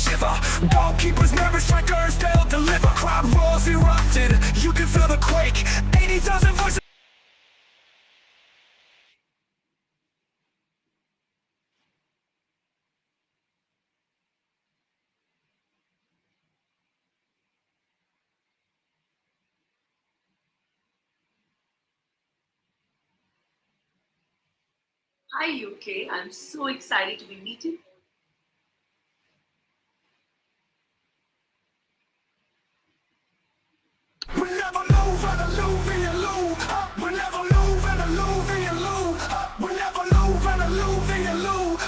shiver. Goalkeepers nervous, strikers they'll deliver. Crowd roars erupted, you can feel the quake. 80,000 voices. Hi UK, I'm so excited to be meeting. We never lose, and a lose, and a lose. We never lose, and a lose, and a lose. We never lose, and a lose, and a lose.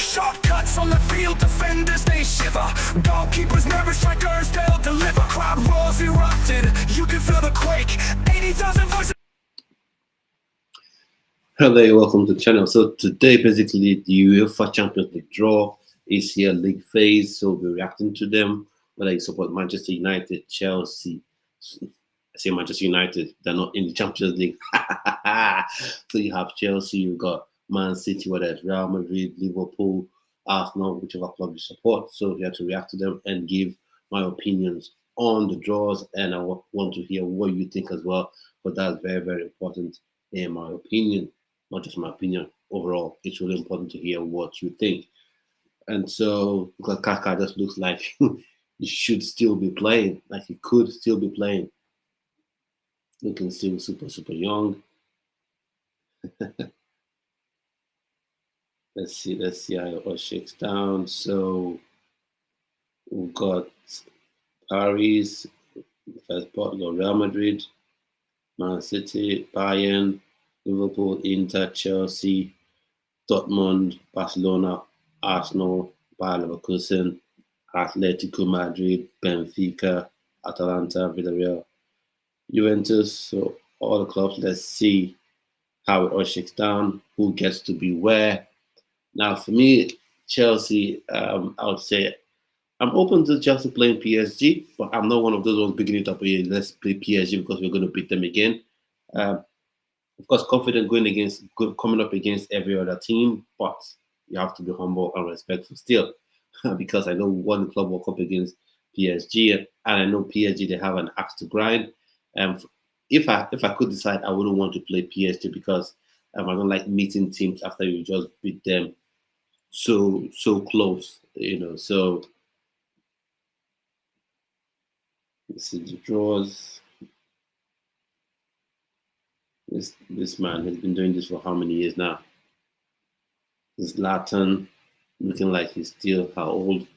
Shortcuts on the field, defenders they shiver. Goalkeepers nervous, strikers they'll deliver. Crowd roars erupted, you can feel the quake. 80,000 voices. Hello, welcome to the channel. So today, basically, the UEFA Champions League draw is here, league phase. So we're reacting to them. Whether you support Manchester United, Chelsea, I say Manchester United, they're not in the Champions League. So you have Chelsea, you've got Man City, whether it's Real Madrid, Liverpool, Arsenal, whichever club you support. So we have to react to them and give my opinions on the draws. And I want to hear what you think as well. But that's very, very important in my opinion. Not just my opinion, overall, it's really important to hear what you think. And so, because Kaka just looks like he should still be playing, like he could still be playing. Looking still super, super young. Let's see how it all shakes down. So, we've got Paris, first part, we got Real Madrid, Man City, Bayern, Liverpool, Inter, Chelsea, Dortmund, Barcelona, Arsenal, Bayer Leverkusen, Atletico Madrid, Benfica, Atalanta, Villarreal, Juventus. So all the clubs. Let's see how it all shakes down. Who gets to be where? Now, for me, Chelsea. I would say I'm open to Chelsea playing PSG, but I'm not one of those ones picking it up. Here, let's play PSG because we're going to beat them again. Of course, confident coming up against every other team, but you have to be humble and respectful still, because I know one club walk up against PSG, and I know PSG they have an axe to grind. And if I could decide, I wouldn't want to play PSG because I don't like meeting teams after you just beat them so close, So let's see the draws. This man has been doing this for how many years now? Zlatan looking like he's still how old?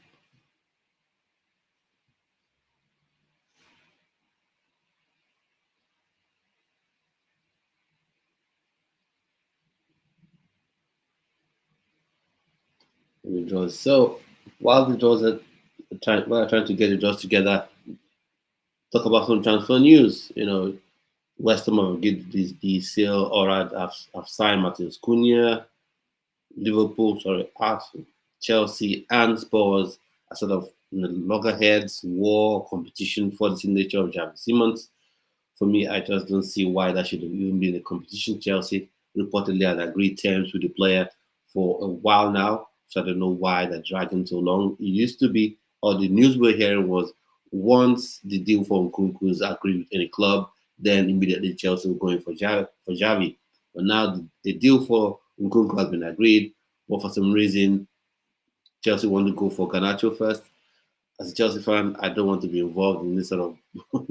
The draws. So while the draws are trying to get the draws together, talk about some transfer news. West Ham have get the sale or have signed Matheus Cunha. Liverpool, Arsenal, Chelsea, and Spurs are sort of loggerheads, war, competition for the signature of Javi Simons. For me, I just don't see why that should have even been a competition. Chelsea reportedly had agreed terms with the player for a while now, so I don't know why they're dragging so long. It used to be, or the news we're hearing was, once the deal for Nkunku is agreed with any club, then immediately Chelsea will go in for Javi. But now the deal for Nkunku has been agreed, but for some reason, Chelsea want to go for Garnacho first. As a Chelsea fan, I don't want to be involved in this sort of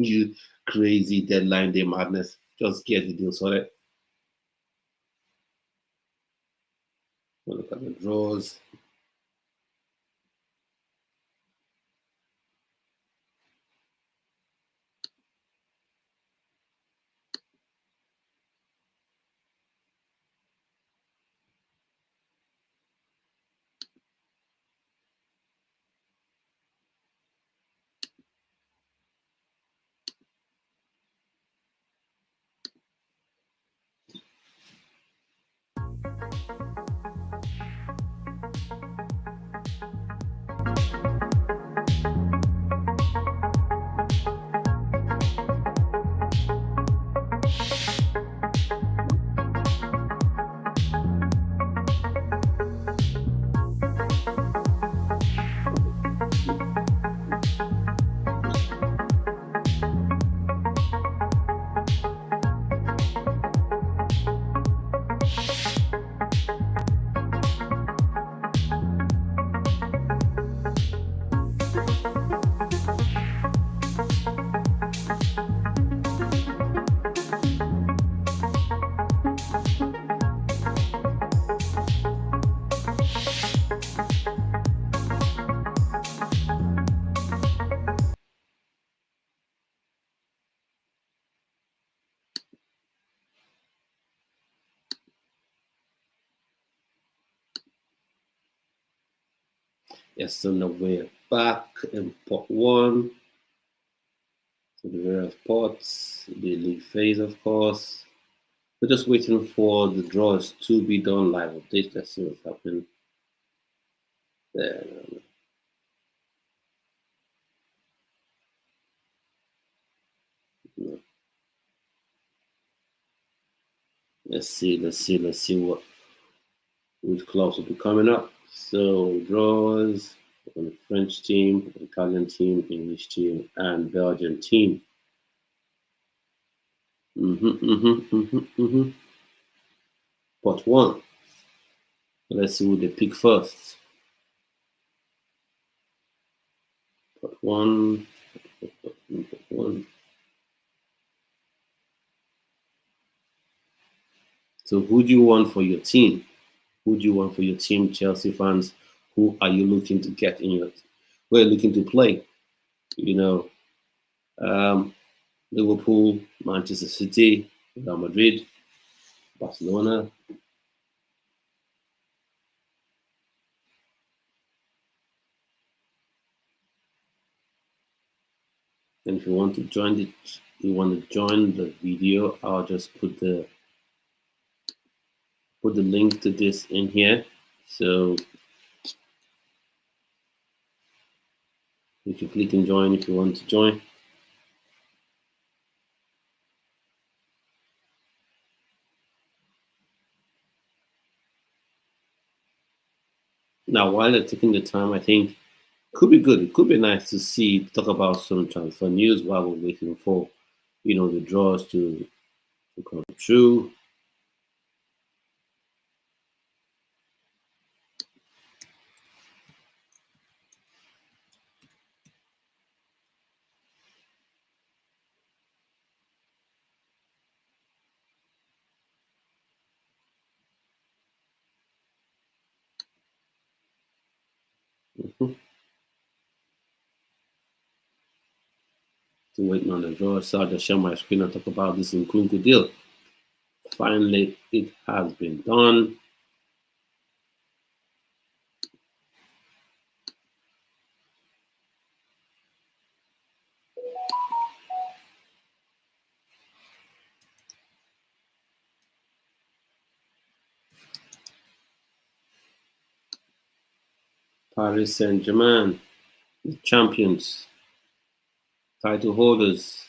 crazy deadline day madness. Just get the deal sorted. We'll look at the draws. Yes, so now we're back in part one. So the various parts, the league phase, of course. We're just waiting for the draws to be done live update. Let's see what's happening there. Let's see what which clubs will be coming up. So draws on the French team, Italian team, English team, and Belgian team. Part one. Let's see who they pick first. Part one. Part one. So who do you want for your team? Who do you want for your team, Chelsea fans? Who are you looking to get in your? Who are you looking to play? You know, um, Liverpool, Manchester City, Real Madrid, Barcelona. And if you want to join the video, I'll just put the link to this in here. So you can click and join if you want to join. Now, while they're taking the time, I think could be good. It could be nice to talk about some transfer news while we're waiting for, the draws to come true. Mhm. To waiting on the draws, so I'll just share my screen and talk about this Nkunku deal. Finally, it has been done. Paris Saint-Germain, the champions, title holders.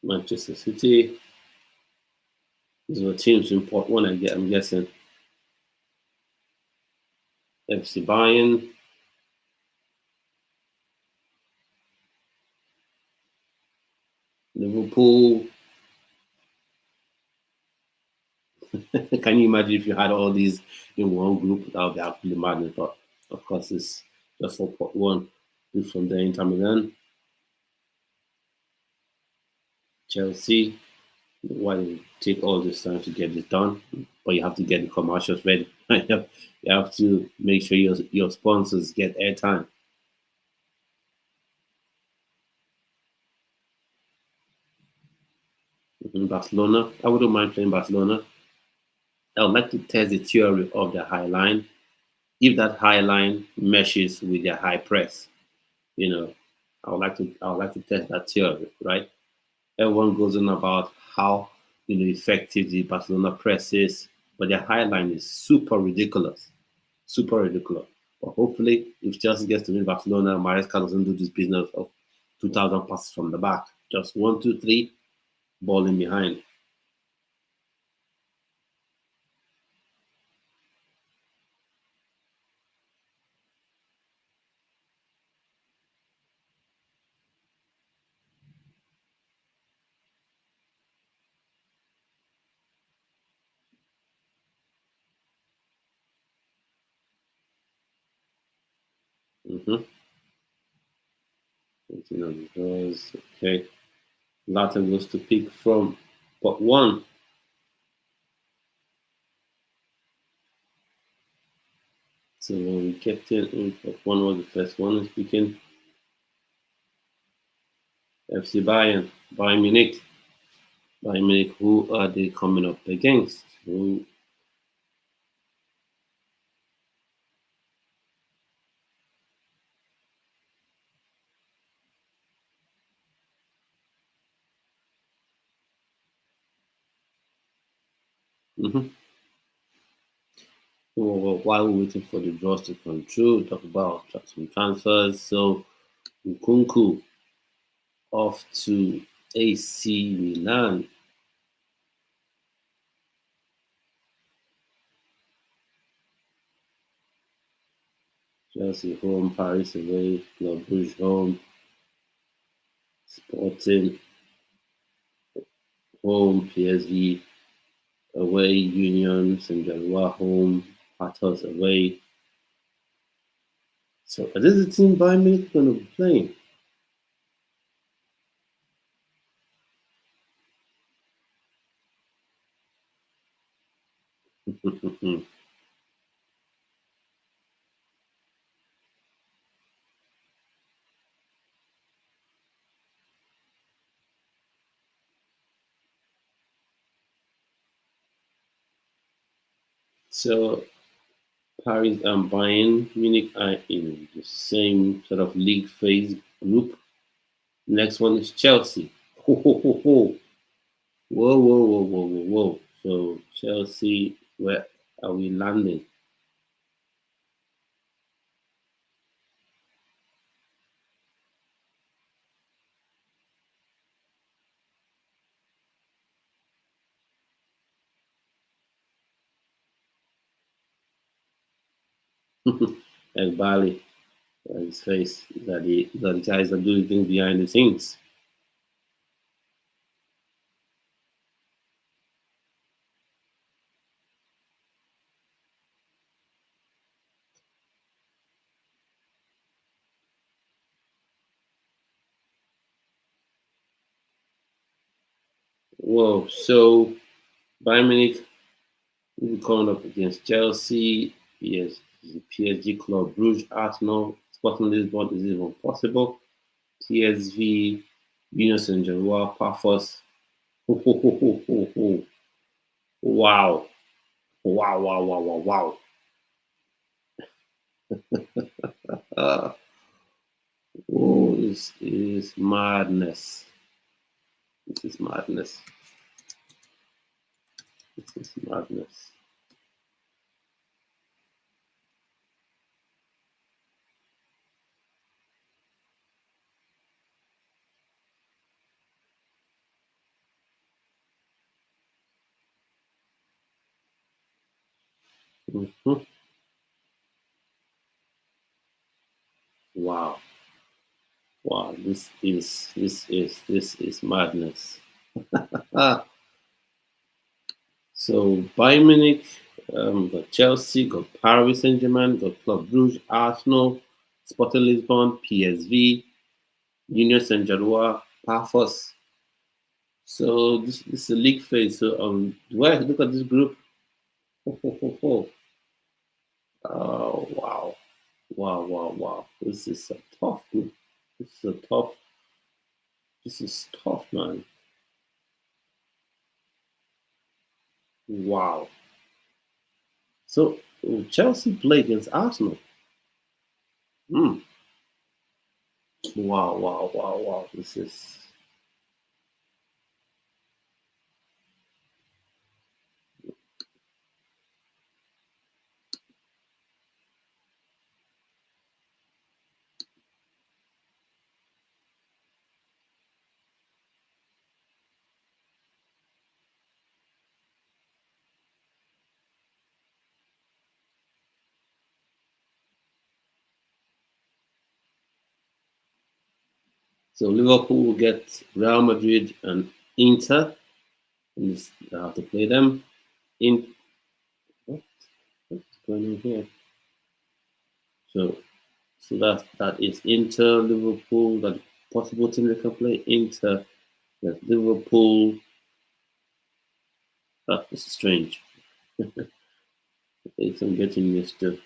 Manchester City. These were teams in Part 1, I'm guessing. FC Bayern. Liverpool. Can you imagine if you had all these in one group? That would be absolutely madness. But of course, it's just for Part 1. From there, Inter Milan, Chelsea. Why did it take all this time to get this done? But you have to get the commercials ready. You have to make sure your sponsors get airtime. In Barcelona, I wouldn't mind playing Barcelona. I would like to test the theory of the high line. If that high line meshes with their high press, you know, I would like to test that theory, right? Everyone goes on about how effective the Barcelona press is, but their high line is super ridiculous. But hopefully, if Chelsea gets to win Barcelona, Maresca doesn't do this business of 2,000 passes from the back. Just one, two, three, ball in behind. Mm-hmm. Okay. Latin goes to pick from pot one. So when we kept it in pot one was the first one speaking. FC Bayern, Bayern Munich. Bayern Munich, who are they coming up against? Who, mhm. Well, while we're waiting for the draws to come through, talk about some transfers. So Nkunku off to AC Milan. Chelsea home, Paris away, Club Brugge home, Sporting home, PSV away, Union, Saint-Gilloise home, Patos away. So is this the team Bayern Munich going to be playing? So Paris and Bayern Munich are in the same sort of league phase group. Next one is Chelsea. Ho, ho, ho, ho. Whoa, whoa, whoa, whoa, whoa, whoa. So Chelsea, where are we landing? Like Bali, his face, that the guys that do the things behind the scenes. Whoa, so Bayern Munich will be coming up against Chelsea, PSG, Club Brugge, Arsenal, Sporting Lisbon is even possible. PSV, Union Saint-Gilloise, Pafos. Ho, ho, ho, ho, ho, ho. Wow. Wow, wow, wow, wow, wow. Uh, oh, this is madness. This is madness. This is madness. Mhm. Wow. Wow. This is madness. Ah, so Bayern Munich, got Chelsea, got Paris Saint Germain, got Club Brugge, Arsenal, Sporting Lisbon, PSV, Union Saint Gilloise, Pafos. So this is a league phase. So do I look at this group? Ho, ho, ho, ho. Oh wow, wow, wow, wow! This is a tough group. This is a tough. This is tough, man. Wow. So Chelsea play against Arsenal. Hmm. Wow, wow, wow, wow. This is so Liverpool will get Real Madrid and Inter. And I have to play them in. What's going on here? So that is Inter, Liverpool. That possible team they can play Inter. That's Liverpool. This is strange. It's I'm getting used to.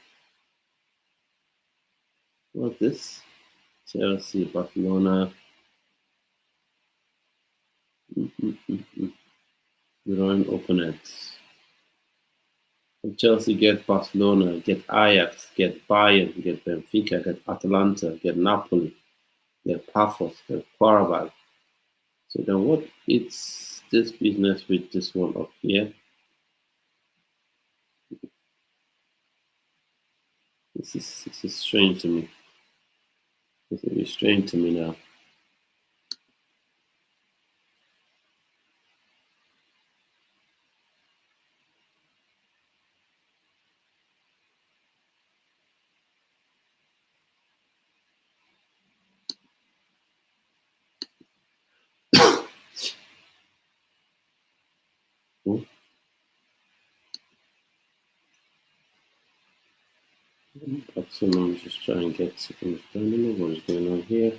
What's this? Chelsea, Barcelona. drawing opponents. And Chelsea get Barcelona, get Ajax, get Bayern, get Benfica, get Atalanta, get Napoli, get Pafos, get Qarabag. So then what is this business with this one up here? This is strange to me. This is strange to me now. Hmm? So I'm just trying to get some understanding of what is going on here.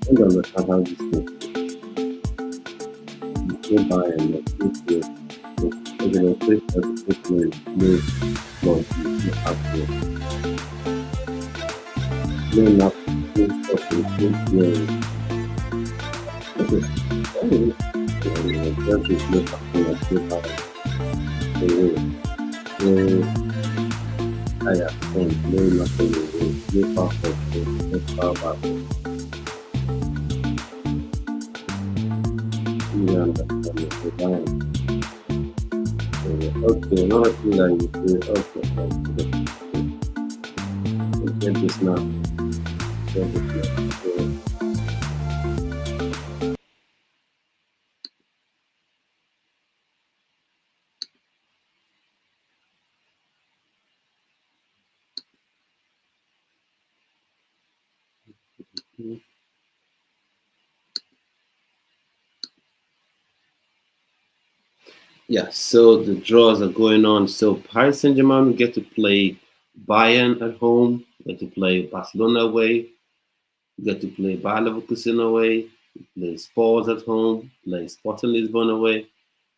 I don't understand how this works. You go buy and this original place as a statement, no monthly, no actual, no nap, no stopping, no clearing. Okay, that is no actual, no buy, no higher phone, no nothing, no passport, no power back. You understand the design. Okay, now I feel like you say, okay, get this now. Get this now. Yeah, so the draws are going on. So Paris Saint-Germain get to play Bayern at home, get to play Barcelona away, get to play Bayer Leverkusen away, play Spurs at home, play Sporting Lisbon away,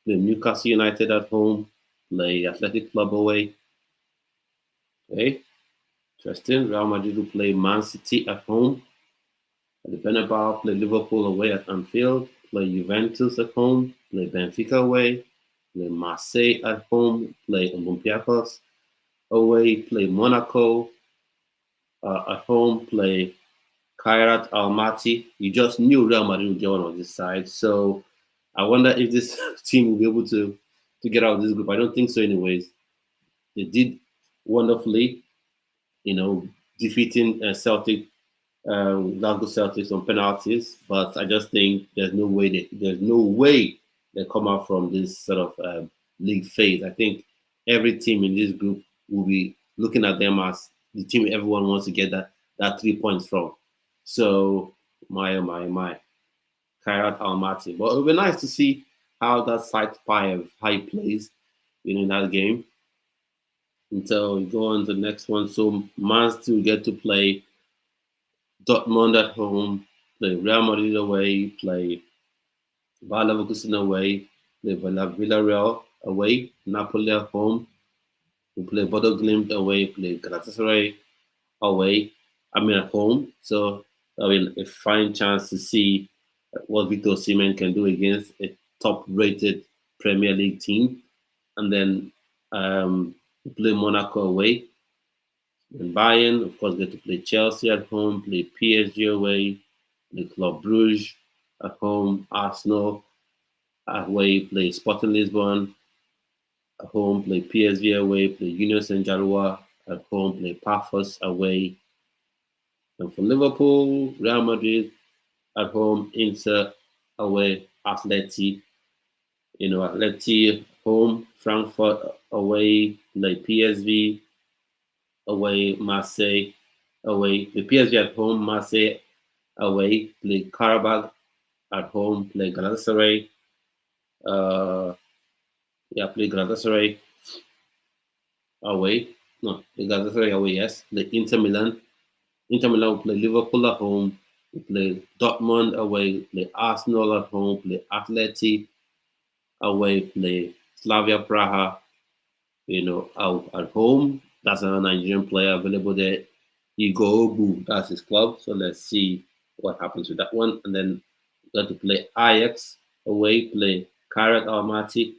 play Newcastle United at home, play Athletic Club away. Okay, interesting. Real Madrid will play Man City at home. At the Bernabeu, play Liverpool away at Anfield, play Juventus at home, play Benfica away, play Marseille at home, play Olympiacos away, play Monaco at home, play Kairat Almaty. You just knew Real Madrid would get one on this side. So I wonder if this team will be able to get out of this group. I don't think so, anyways. They did wonderfully, defeating Celtic, Glasgow Celtics on penalties. But I just think there's no way they come out from this sort of league phase. I think every team in this group will be looking at them as the team everyone wants to get that 3 points from. So my Kairat Almaty. But it would be nice to see how that side spy of how he plays, in that game. Until we go on to the next one. So Man City will get to play Dortmund at home, play Real Madrid away, play Bayer Leverkusen away, play Villarreal away, Napoli at home, we play Bodo Glimt away, play Galatasaray away, at home. So, a fine chance to see what Victor Osimhen can do against a top-rated Premier League team. And then we play Monaco away. And Bayern, of course, get to play Chelsea at home, play PSG away, play Club Brugge at home, Arsenal away, play Sporting Lisbon at home, play PSV away, play Union Saint-Gilloise at home, play Pafos away. And for Liverpool, Real Madrid at home, Inter away, Atleti, Atleti home, Frankfurt away, play PSV away, Marseille away, play PSV at home, Marseille away, play Karabakh at home, play Galatasaray, play Galatasaray away. No, play Galatasaray away, yes. Play Inter Milan. Inter Milan will play Liverpool at home, we play Dortmund away, play Arsenal at home, play Atleti away, play Slavia Praha, out at home. That's another Nigerian player available there. Igor Obu, that's his club. So let's see what happens with that one. And then we got to play Ajax away, play Kairat Almaty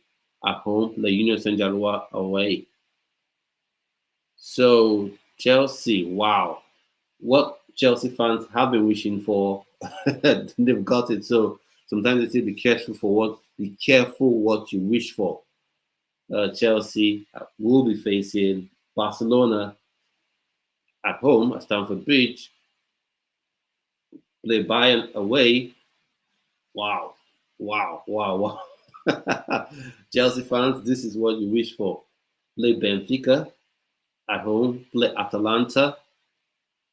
at home, play Union Saint-Gilloise away. So Chelsea, wow. What Chelsea fans have been wishing for, they've got it. So sometimes they say be careful what you wish for. Chelsea will be facing Barcelona at home at Stamford Bridge. Play Bayern away. Wow. Chelsea fans, this is what you wish for. Play Benfica at home. Play Atalanta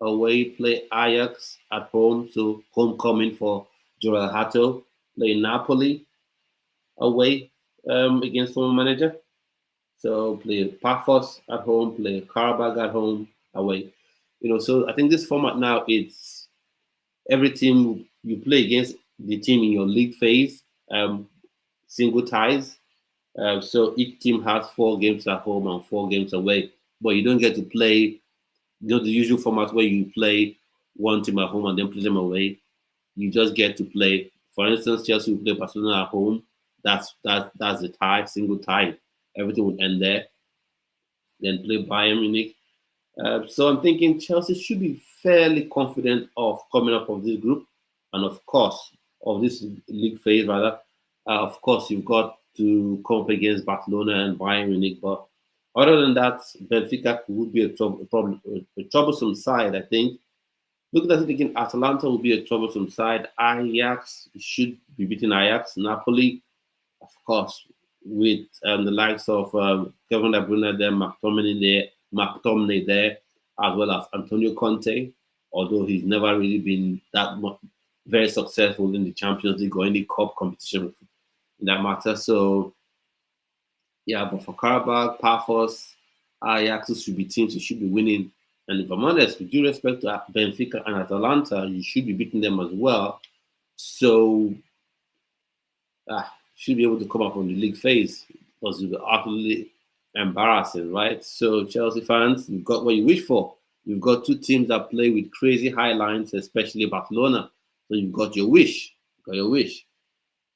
away, play Ajax at home, so homecoming for Joel Hato. Play Napoli away against former manager. So play Pafos at home, play Karabakh at home, away. So I think this format now, it's every team you play against the team in your league phase, single ties. So each team has 4 games at home and 4 games away, but you don't get to play the usual format where you play one team at home and then play them away. You just get to play. For instance, Chelsea will play Barcelona at home. That's the tie, single tie. Everything would end there. Then play Bayern Munich. So I'm thinking Chelsea should be fairly confident of coming up of this group, and of course of this league phase rather. Of course, you've got to come up against Barcelona and Bayern Munich, but other than that, Benfica would be a troublesome side, I think. Looking at it again, Atalanta will be a troublesome side. Ajax should be beating Ajax. Napoli, of course, with the likes of Kevin De Bruyne there, McTominay there, as well as Antonio Conte, although he's never really been that very successful in the Champions League or any cup competition in that matter. So, yeah, but for Karabakh, Pafos, Ajax should be teams you should be winning. And if I'm honest, with due respect to Benfica and Atalanta, you should be beating them as well. So, should be able to come up from the league phase because it will be utterly embarrassing, right? So, Chelsea fans, you've got what you wish for. You've got 2 teams that play with crazy high lines, especially Barcelona. So, you've got your wish.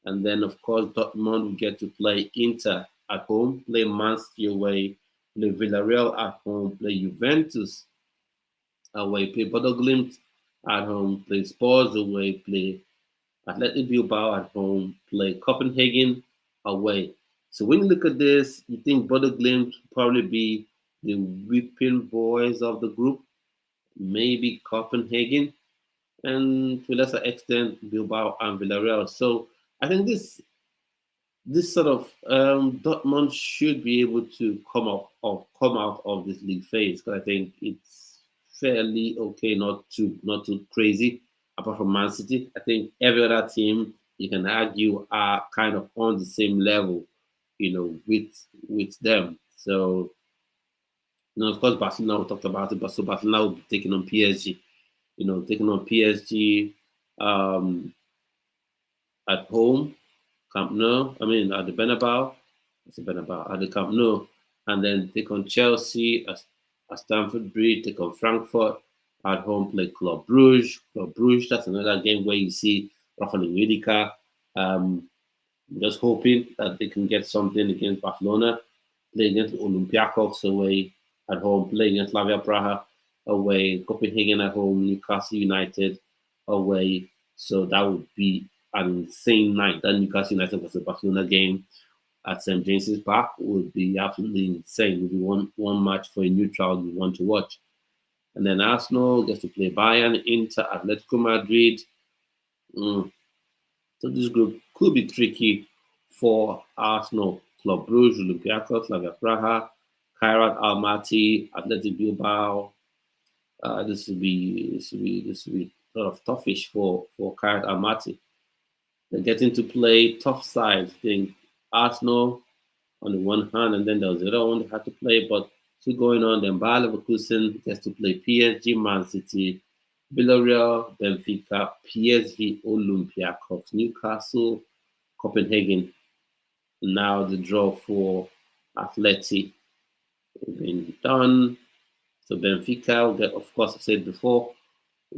And then, of course, Dortmund will get to play Inter at home, play Man City away, play Villarreal at home, play Juventus away, play Bodo Glimt at home, play Spurs away, play Athletic Bilbao at home, play Copenhagen away. So when you look at this, you think Bodo Glimt will probably be the whipping boys of the group, maybe Copenhagen, and to a lesser extent Bilbao and Villarreal. So I think this sort of Dortmund should be able to come out of this league phase, because I think it's fairly okay, not too crazy. Apart from Man City, I think every other team you can argue are kind of on the same level, with them. So, of course, Barcelona we talked about it, but so Barcelona will be taking on PSG. Taking on PSG um, at home, Camp Nou. I mean, at the Bernabeu. It's the Bernabeu at the Camp Nou, and then take on Chelsea at Stamford Bridge. Take on Frankfurt at home. Play Club Brugge. Club Brugge. That's another game where you see Rafa Benfica. Just hoping that they can get something against Barcelona. Play against Olympiacos away at home. Play against Slavia Praha away. Copenhagen at home. Newcastle United away. So that would be an insane night. That Newcastle United versus Barcelona game at St. James's Park would be absolutely insane. It would be one match for a neutral you want to watch. And then Arsenal gets to play Bayern, Inter, Atletico Madrid. So this group could be tricky for Arsenal. Club Brugge, Olympiacos, Slavia Praha, Kairat Almaty, Athletic Bilbao. This will be sort of toughish for Kairat Almaty. They're getting to play tough sides. I think Arsenal on the one hand, and then there was the other one they had to play. But still going on, then Bayer Leverkusen gets to play PSG, Man City, Villarreal, Benfica, PSV, Olympiacos, Newcastle, Copenhagen. Now the draw for Athletic has been done. So Benfica will get, of course, I said before,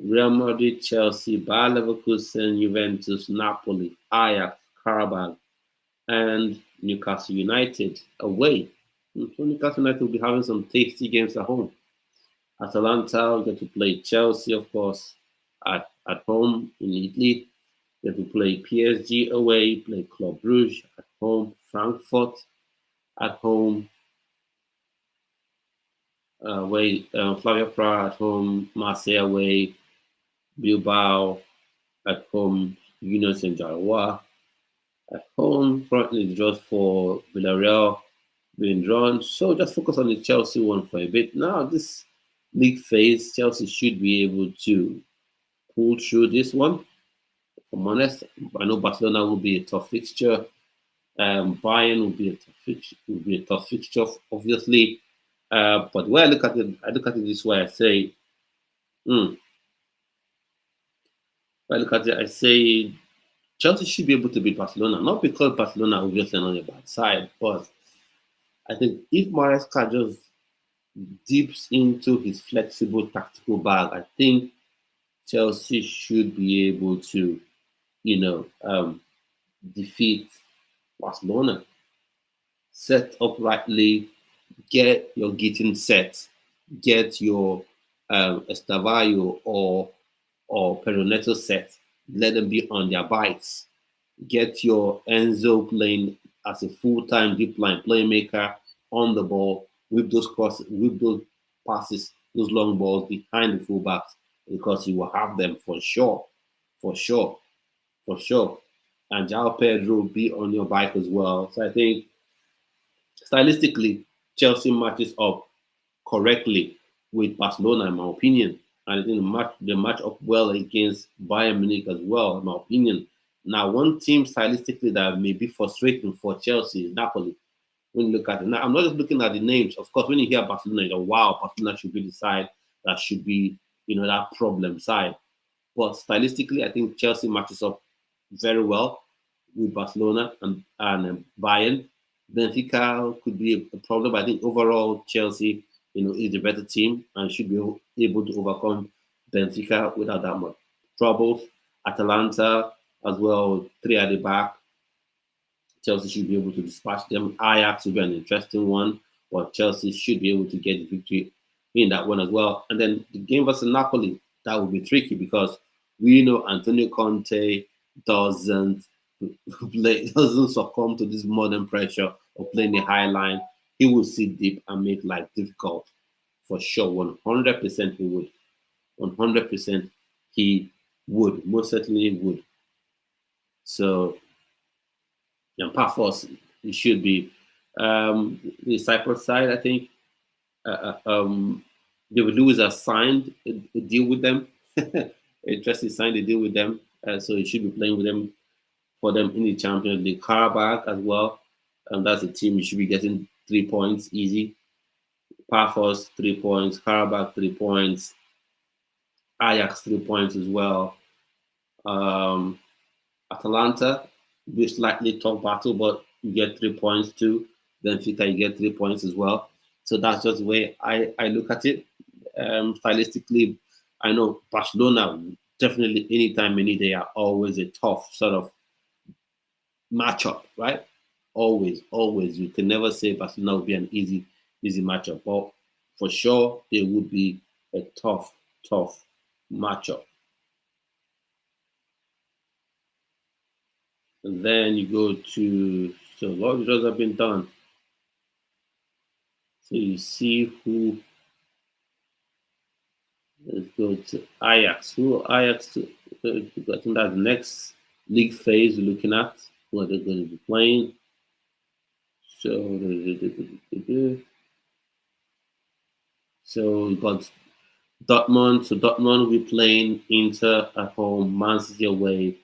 Real Madrid, Chelsea, Bayer Leverkusen, Juventus, Napoli, Ajax, Karabakh, and Newcastle United away. So Newcastle United will be having some tasty games at home. Atalanta will get to play Chelsea, of course, at home in Italy. Get to play PSG away, play Club Brugge at home, Frankfurt at home, away, Slavia Prague at home, Marseille away, Bilbao at home, Union Saint-Gilloise at home. Currently just for Villarreal being drawn. So just focus on the Chelsea one for a bit. Now this league phase, Chelsea should be able to pull through this one. If I'm honest, I know Barcelona will be a tough fixture. Bayern will be a tough fixture, obviously. But when I look at it this way. I look at it, I say Chelsea should be able to beat Barcelona, not because Barcelona obviously on the bad side, but I think if Maresca just dips into his flexible tactical bag, I think Chelsea should be able to, defeat Barcelona. Set up rightly, get your getting set, get your Estavallo or Peroneto set, let them be on their bikes. Get your Enzo playing as a full-time deep line playmaker on the ball with those crosses, with those passes, those long balls behind the fullbacks, because you will have them for sure, for sure, for sure. And João Pedro will be on your bike as well. So I think stylistically, Chelsea matches up correctly with Barcelona, in my opinion. And I think they match up well against Bayern Munich as well, in my opinion. Now, one team stylistically that may be frustrating for Chelsea is Napoli. When you look at it, now I'm not just looking at the names. Of course, when you hear Barcelona, you go, wow, Barcelona should be the side that should be, that problem side. But stylistically, I think Chelsea matches up very well with Barcelona and Bayern. Benfica could be a problem. I think overall Chelsea, is the better team and should be able to overcome Benfica without that much troubles. Atalanta as well, three at the back. Chelsea should be able to dispatch them. Ajax will be an interesting one, but Chelsea should be able to get the victory in that one as well. And then the game versus Napoli, that will be tricky because we know Antonio Conte doesn't succumb to this modern pressure of playing the high line. He will sit deep and make life difficult for sure. 100% he would. 100% he would. Most certainly would. So, and Paphos, it should be. The Cyprus side, I think, David Lewis has signed a deal with them. Interesting signed a deal with them. So he should be playing with them for them in the Champions League. Karabakh as well, and that's a team you should be getting 3 points easy. Paphos 3 points, Karabakh 3 points, Ajax 3 points as well. Um, Atalanta, be slightly tough battle, but you get 3 points too. Benfica, you get 3 points as well. So that's just the way I look at it. Stylistically, I know Barcelona definitely anytime, any day are always a tough sort of matchup, right? Always, always. You can never say Barcelona will be an easy matchup, but for sure they would be a tough matchup. And then you go to so what results have been done. So you see who let's go to Ajax. Who Ajax? I think that's the next league phase we're looking at. Who are they going to be playing? So we got Dortmund. So Dortmund will be playing Inter at home, Man City away.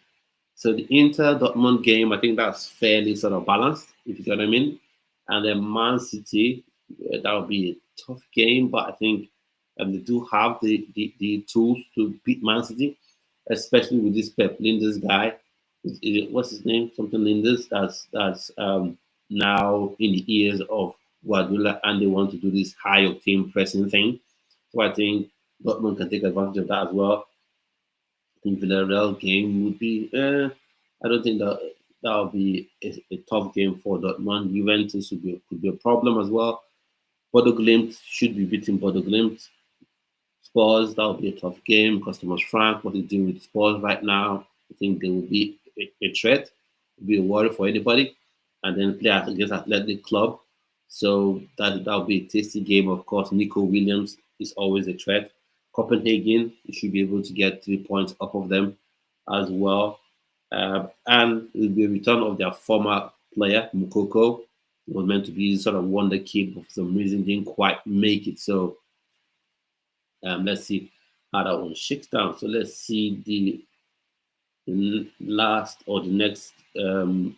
So the Inter Dortmund game, I think that's fairly sort of balanced, if you get what I mean. And then Man City, that would be a tough game, but I think they do have the tools to beat Man City, especially with this Pep Linders guy. What's his name? Something Linders. That's now in the ears of Guardiola, and they want to do this high octane pressing thing. So I think Dortmund can take advantage of that as well. I think Villarreal game would be. I don't think that would be a tough game for Dortmund. Juventus could be a problem as well. Bodo Glimt should be beating Bodo Glimt. Spurs, that would be a tough game because Thomas Frank, what he's doing with Spurs right now, I think they will be a threat, be a worry for anybody. And then play against Athletic Club. So that'll be a tasty game. Of course, Nico Williams is always a threat. Copenhagen, you should be able to get 3 points off of them as well. And it will be a return of their former player, Mukoko. It was meant to be sort of wonder kid, but for some reason didn't quite make it. So let's see how that one shakes down. So let's see the last or the next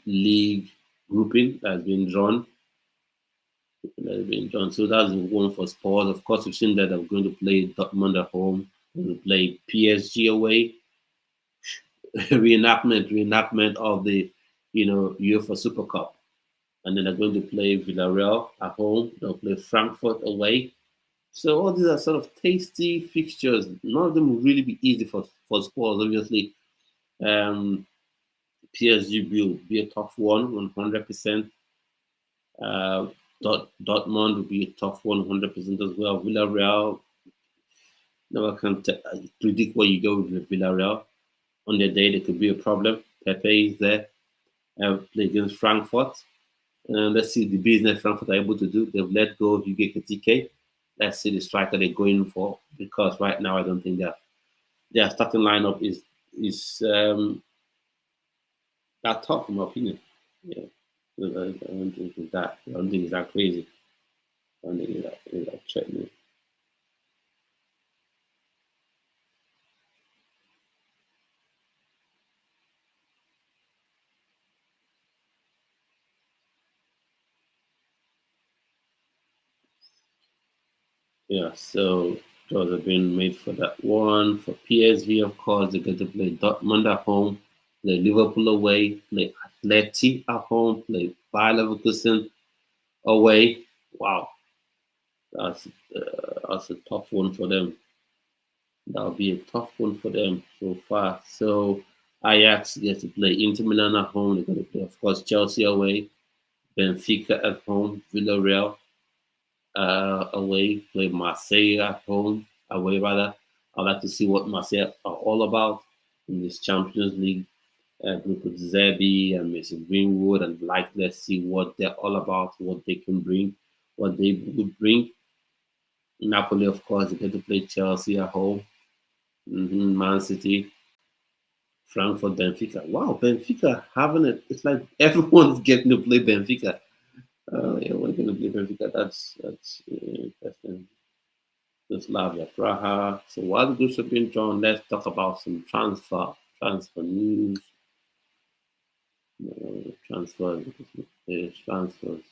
league grouping that has been drawn. So that's the one for Spurs. Of course, we've seen that they're going to play Dortmund at home. They're going to play PSG away. reenactment of the UEFA Super Cup. And then they're going to play Villarreal at home. They'll play Frankfurt away. So all these are sort of tasty fixtures. None of them will really be easy for Spurs, obviously. PSG will be a tough one, 100%. Dortmund will be a tough one, 100% as well. Villarreal, never can predict where you go with Villarreal. On their day, there could be a problem. Pepe is there. Play against Frankfurt. Let's see the business Frankfurt are able to do. They've let go of Hugo Ekitike. Let's see the striker they're going for, because right now I don't think their starting lineup is that tough in my opinion. Yeah, I don't think it's that. I don't think it's that crazy. I don't think it's that threatening. Yeah, so those have been made for that one. For PSV, of course, they get to play Dortmund at home, play Liverpool away, play Atleti at home, play Bayer Leverkusen away. Wow, that's that's a tough one for them. That'll be a tough one for them so far. So Ajax gets to play Inter Milan at home. They're going to play, of course, Chelsea away, Benfica at home, Villarreal away, play Marseille at home, away rather. I'd like to see what Marseille are all about in this Champions League group with Zebi and Mason Greenwood, and let's see what they're all about, what they can bring, what they would bring. Napoli, of course, they get to play Chelsea at home, Man City, Frankfurt, Benfica. Wow, Benfica having it. It's like everyone's getting to play Benfica. Yeah, we're going to play Benfica. That's interesting. Slavia Praha. So while the groups have been drawn, let's talk about some transfer news. Transfers. Transfers.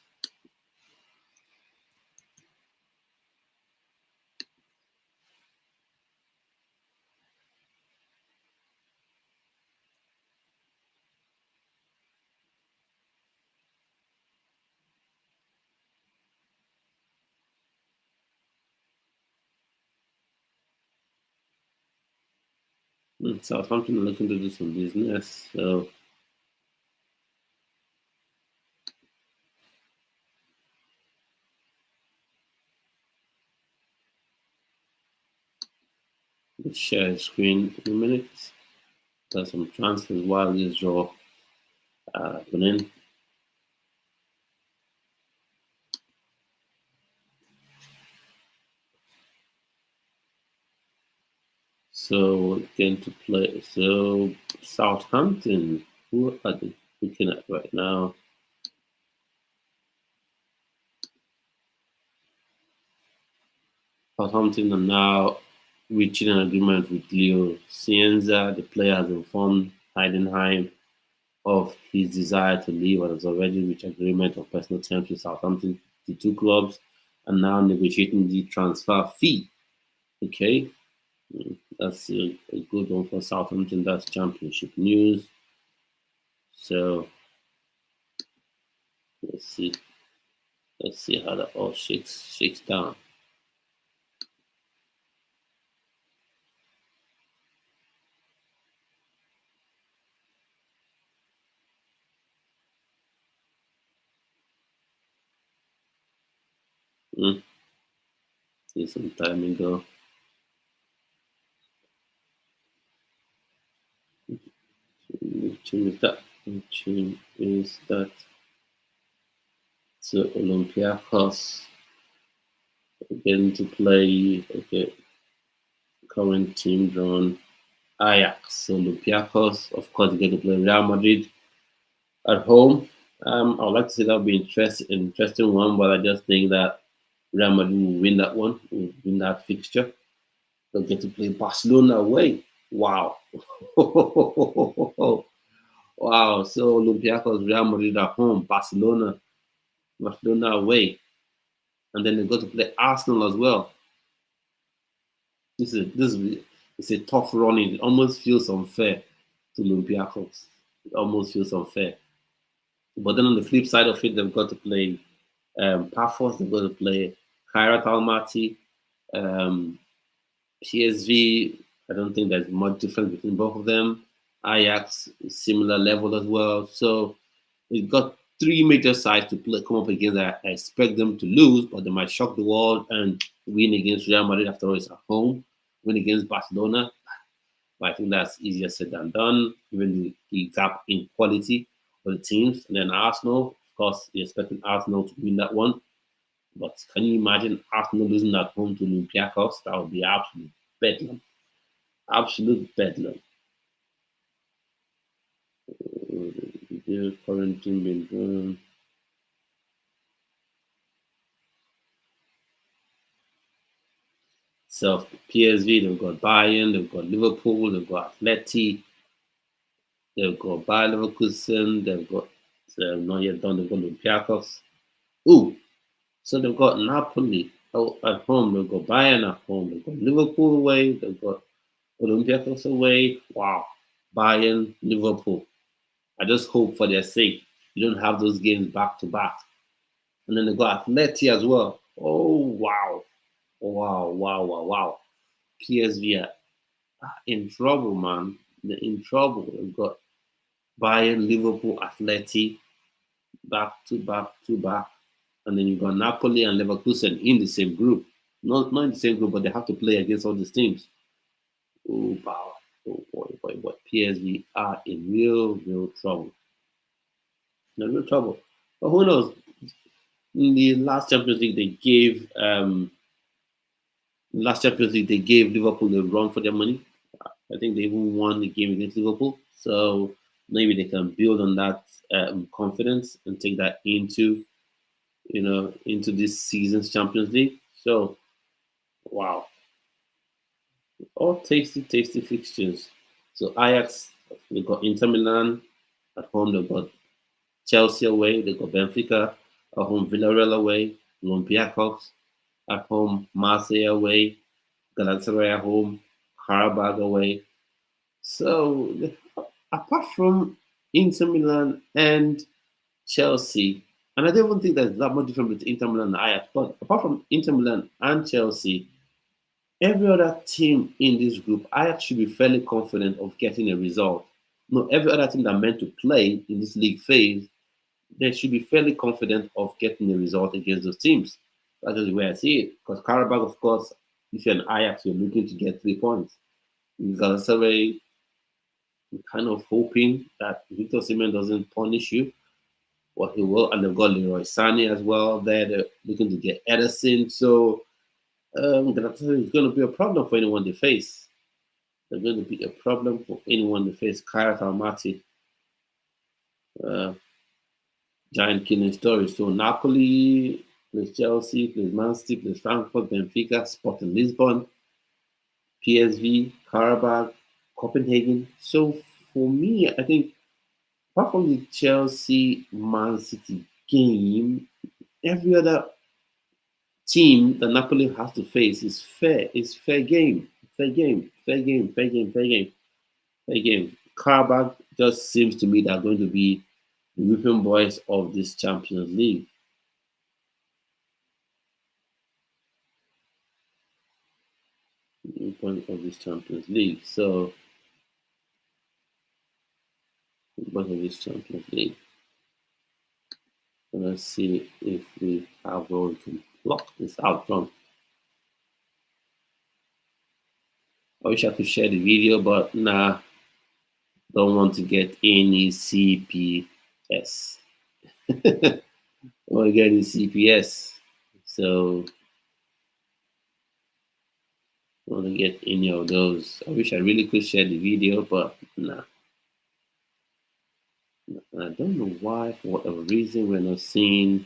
Southampton are looking to do some business. So let's share screen in a minute. There's some transfers while this draw happening. So going to play. So Southampton, who are they looking at right now? Southampton are now reaching an agreement with Leo Cienza. The player has informed Heidenheim of his desire to leave and has already reached agreement on personal terms with Southampton. The two clubs are now negotiating the transfer fee. Okay, that's a good one for Southampton. That's championship news. So let's see. Let's see how that all shakes down. See some time ago. Which is that? Which is that? So Olympiacos getting to play. Okay, current team drawn. Ajax, Olympiacos. Of course, they get to play Real Madrid at home. I would like to say that would be interesting one, but I just think that Real Madrid will win that one, will win that fixture. They'll get to play Barcelona away. Wow. Wow. So Olympiacos, Real Madrid at home, Barcelona away. And then they go to play Arsenal as well. This is it's a tough running. It almost feels unfair to Olympiacos. It almost feels unfair. But then on the flip side of it, they've got to play Paphos, they've got to play Kairat Almaty, um, PSV. I don't think there's much difference between both of them. Ajax, similar level as well. So we've got three major sides to come up against. I expect them to lose, but they might shock the world and win against Real Madrid after all it's at home. Win against Barcelona. But I think that's easier said than done, given the gap in quality for the teams. And then Arsenal, of course, you're expecting Arsenal to win that one. But can you imagine Arsenal losing at home to Olympiacos? That would be absolute bedlam. Absolute bedlam. The current team being drawn. So PSV, they've got Bayern, they've got Liverpool, they've got Atleti, they've got Bayer Leverkusen, they've got not yet done, they've got Olympiacos. Ooh, so they've got Napoli at home, they've got Bayern at home, they've got Liverpool away, they've got Olympiacos away. Wow, Bayern, Liverpool. I just hope for their sake you don't have those games back to back. And then they got Atleti as well. Oh wow, wow, wow, wow, wow. PSV are in trouble, man. They're in trouble. They've got Bayern, Liverpool, Atleti back to back to back. And then you've got Napoli and Leverkusen in the same group. Not in the same group, but they have to play against all these teams. Oh, wow. Oh, boy, boy, boy. PSV are in real trouble. No real trouble. But who knows? In the last Champions League they gave Liverpool a run for their money. I think they even won the game against Liverpool. So maybe they can build on that confidence and take that into this season's Champions League. So wow, all tasty fixtures. So Ajax, we got Inter Milan, At home, they've got Chelsea away, they've got Benfica. At home, Villarreal away, Olympiacos. At home, Marseille away, Galatasaray at home, Karabakh away. So, apart from Inter Milan and Chelsea, and I don't even think there's that much difference between Inter Milan and Ajax, but apart from Inter Milan and Chelsea, every other team in this group, Ajax should be fairly confident of getting a result. No, every other team that meant to play in this league phase, they should be fairly confident of getting a result against those teams. That's just the way I see it. Because Karabakh, of course, if you're an Ajax, you're looking to get 3 points. In Galatasaray, you're kind of hoping that Victor Osimhen doesn't punish you, but he will. And they've got Leroy Sané as well there. They're looking to get Ederson. So Galatasaray is going to be a problem for anyone they face. They're going to be a problem for anyone they face. Kyle Almaty, giant killing story. So Napoli plays Chelsea, plays Man City, plays Frankfurt, Benfica, Sporting Lisbon, PSV, Karabakh, Copenhagen. So for me, I think apart from the Chelsea Man City game, every other team that Napoli has to face is fair. It's fair game. Fair game. Fair game. Fair game. Fair game. Fair game. Karabakh just seems to me they're going to be the whipping boys of this Champions League. Point of this Champions League. So, point of this Champions League. And let's see if we have where we can block this out from. I wish I could share the video, but nah, don't want to get any CPS. Don't want to get any CPS. So, don't want to get any of those. I wish I really could share the video, but nah. I don't know why, for whatever reason, we're not seeing.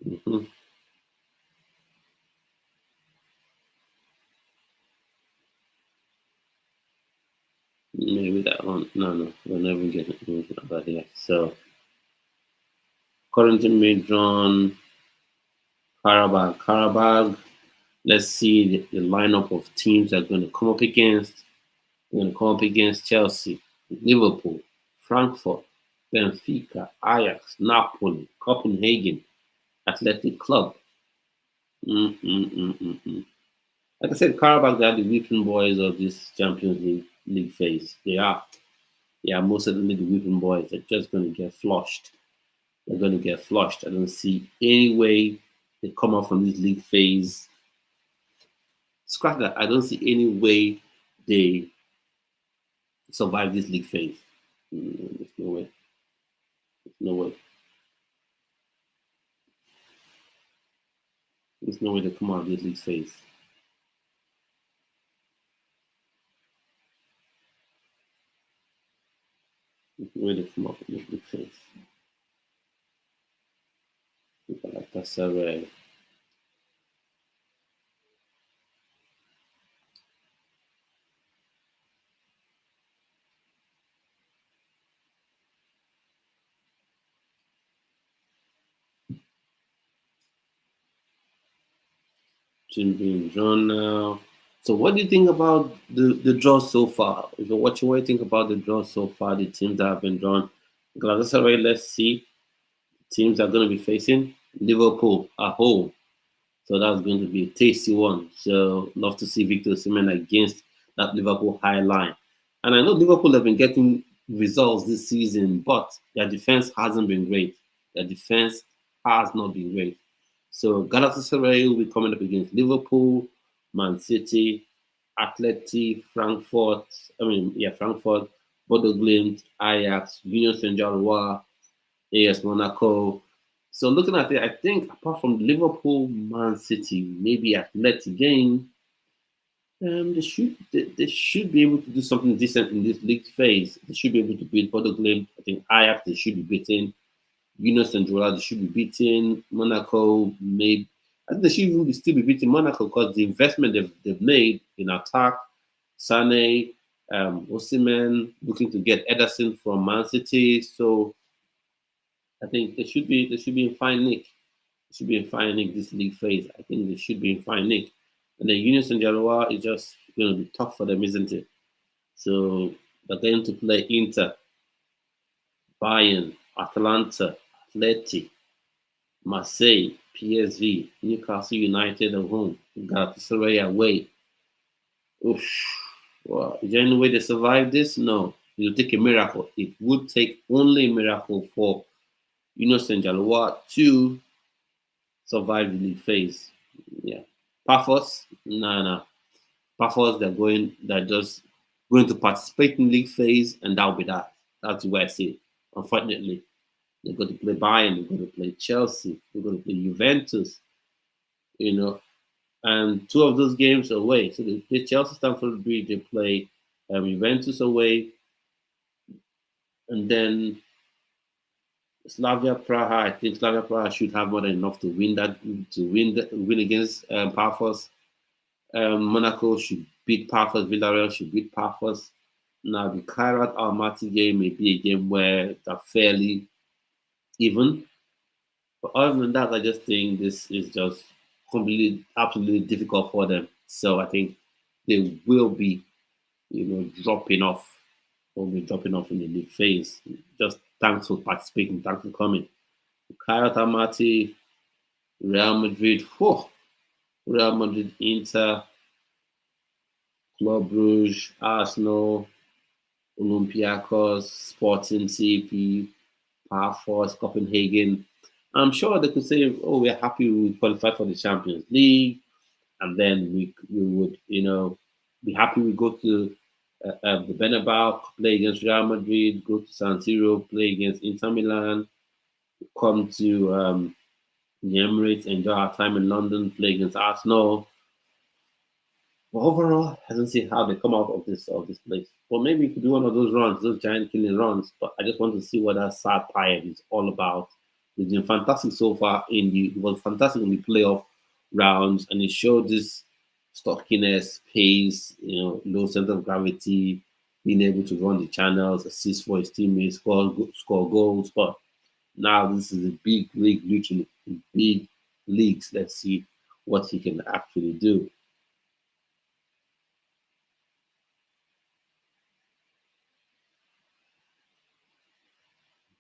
Mhm. Maybe that one. No, we're never getting anything about here. So, currently made drawn Karabakh. Let's see the lineup of teams that are going to come up against. We're going to come up against Chelsea, Liverpool, Frankfurt, Benfica, Ajax, Napoli, Copenhagen, Athletic Club. Mm-mm-mm-mm-mm. Like I said, Karabakh, they are the whipping boys of this Champions League phase. They are. They are most certainly the whipping boys. They're just going to get flushed. They're going to get flushed. I don't see any way they come out from this league phase. Scratch that. I don't see any way they survive this league phase. There's no way. There's no way. There's no way they come out of this league phase. There's no way they come out of this league phase. Like that's being drawn now. So what do you think about the draw so far? If you're watching, what do you think about the draw so far? The teams that have been drawn. Galatasaray, let's see. Teams are going to be facing Liverpool at home. So that's going to be a tasty one. So love to see Victor Osimhen against that Liverpool high line. And I know Liverpool have been getting results this season, but their defense hasn't been great. Their defense has not been great. So Galatasaray will be coming up against Liverpool, Man City, Atleti, Frankfurt. Frankfurt, Bodo Glimt, Ajax, Union Saint-Gilloise, AS Monaco. So looking at it, I think apart from Liverpool, Man City, maybe Atleti game, They should be able to do something decent in this league phase. They should be able to beat Bodo Glimt. I think Ajax they should be beating. Yunus and Joel they should be beating. Monaco maybe. I think they should even still be beating Monaco because the investment they've made in attack, Sane, Osimhen looking to get Ederson from Man City. So I think they should be in fine nick. They should be in fine nick this league phase. I think they should be in fine nick. And then Yunus and Jaloa is just going to be tough for them, isn't it? So they're going to play Inter, Bayern, Atalanta, Atleti, Marseille, PSV, Newcastle United at home, Galatasaray away. Oof. Well, is there any way they survive this? No. It will take a miracle. It would take only a miracle for Yunus and Jaloa to survive the league phase. Yeah. Paphos? No. Paphos, they're just going to participate in league phase, and that'll be that. That's where I see it. Unfortunately, they're going to play Bayern, they're going to play Chelsea, they're going to play Juventus, you know, and two of those games away. So they play Chelsea, Stamford Bridge, they play Juventus away, and then Slavia Praha. I think Slavia Praha should have more than enough to win against Paphos. Monaco should beat Paphos. Villarreal should beat Paphos. Now the Kairat Almaty game may be a game where they're fairly even. But other than that, I just think this is just completely, absolutely difficult for them. So I think they will be, dropping off. Will be dropping off in the league phase. Just thanks for participating. Thanks for coming. Kairat Almaty, Real Madrid. Whew, Real Madrid, Inter, Club Brugge, Arsenal, Olympiacos, Sporting CP, Parfors, Copenhagen. I'm sure they could say, "Oh, we're happy we qualified for the Champions League," and then we would, be happy we go to the Bernabeu, play against Real Madrid, go to San Siro, play against Inter Milan, come to the Emirates, enjoy our time in London, play against Arsenal. But overall, I don't see how they come out of this place. Well, maybe we could do one of those runs, those giant killing runs. But I just want to see what that sad pyre is all about. It's been fantastic so far. It was fantastic in the playoff rounds, and it showed this stockiness, pace, low center of gravity, being able to run the channels, assist for his teammates, score goals. But now this is a big league, literally big leagues. Let's see what he can actually do.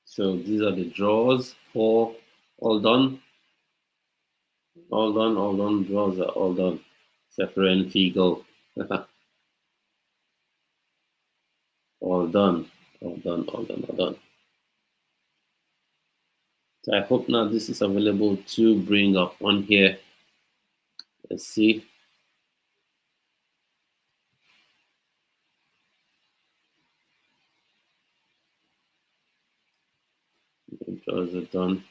So these are the draws for all done, all done. Draws are all done. Separate Figo, all done, all done. So I hope now this is available to bring up on here. Let's see. The draws are done.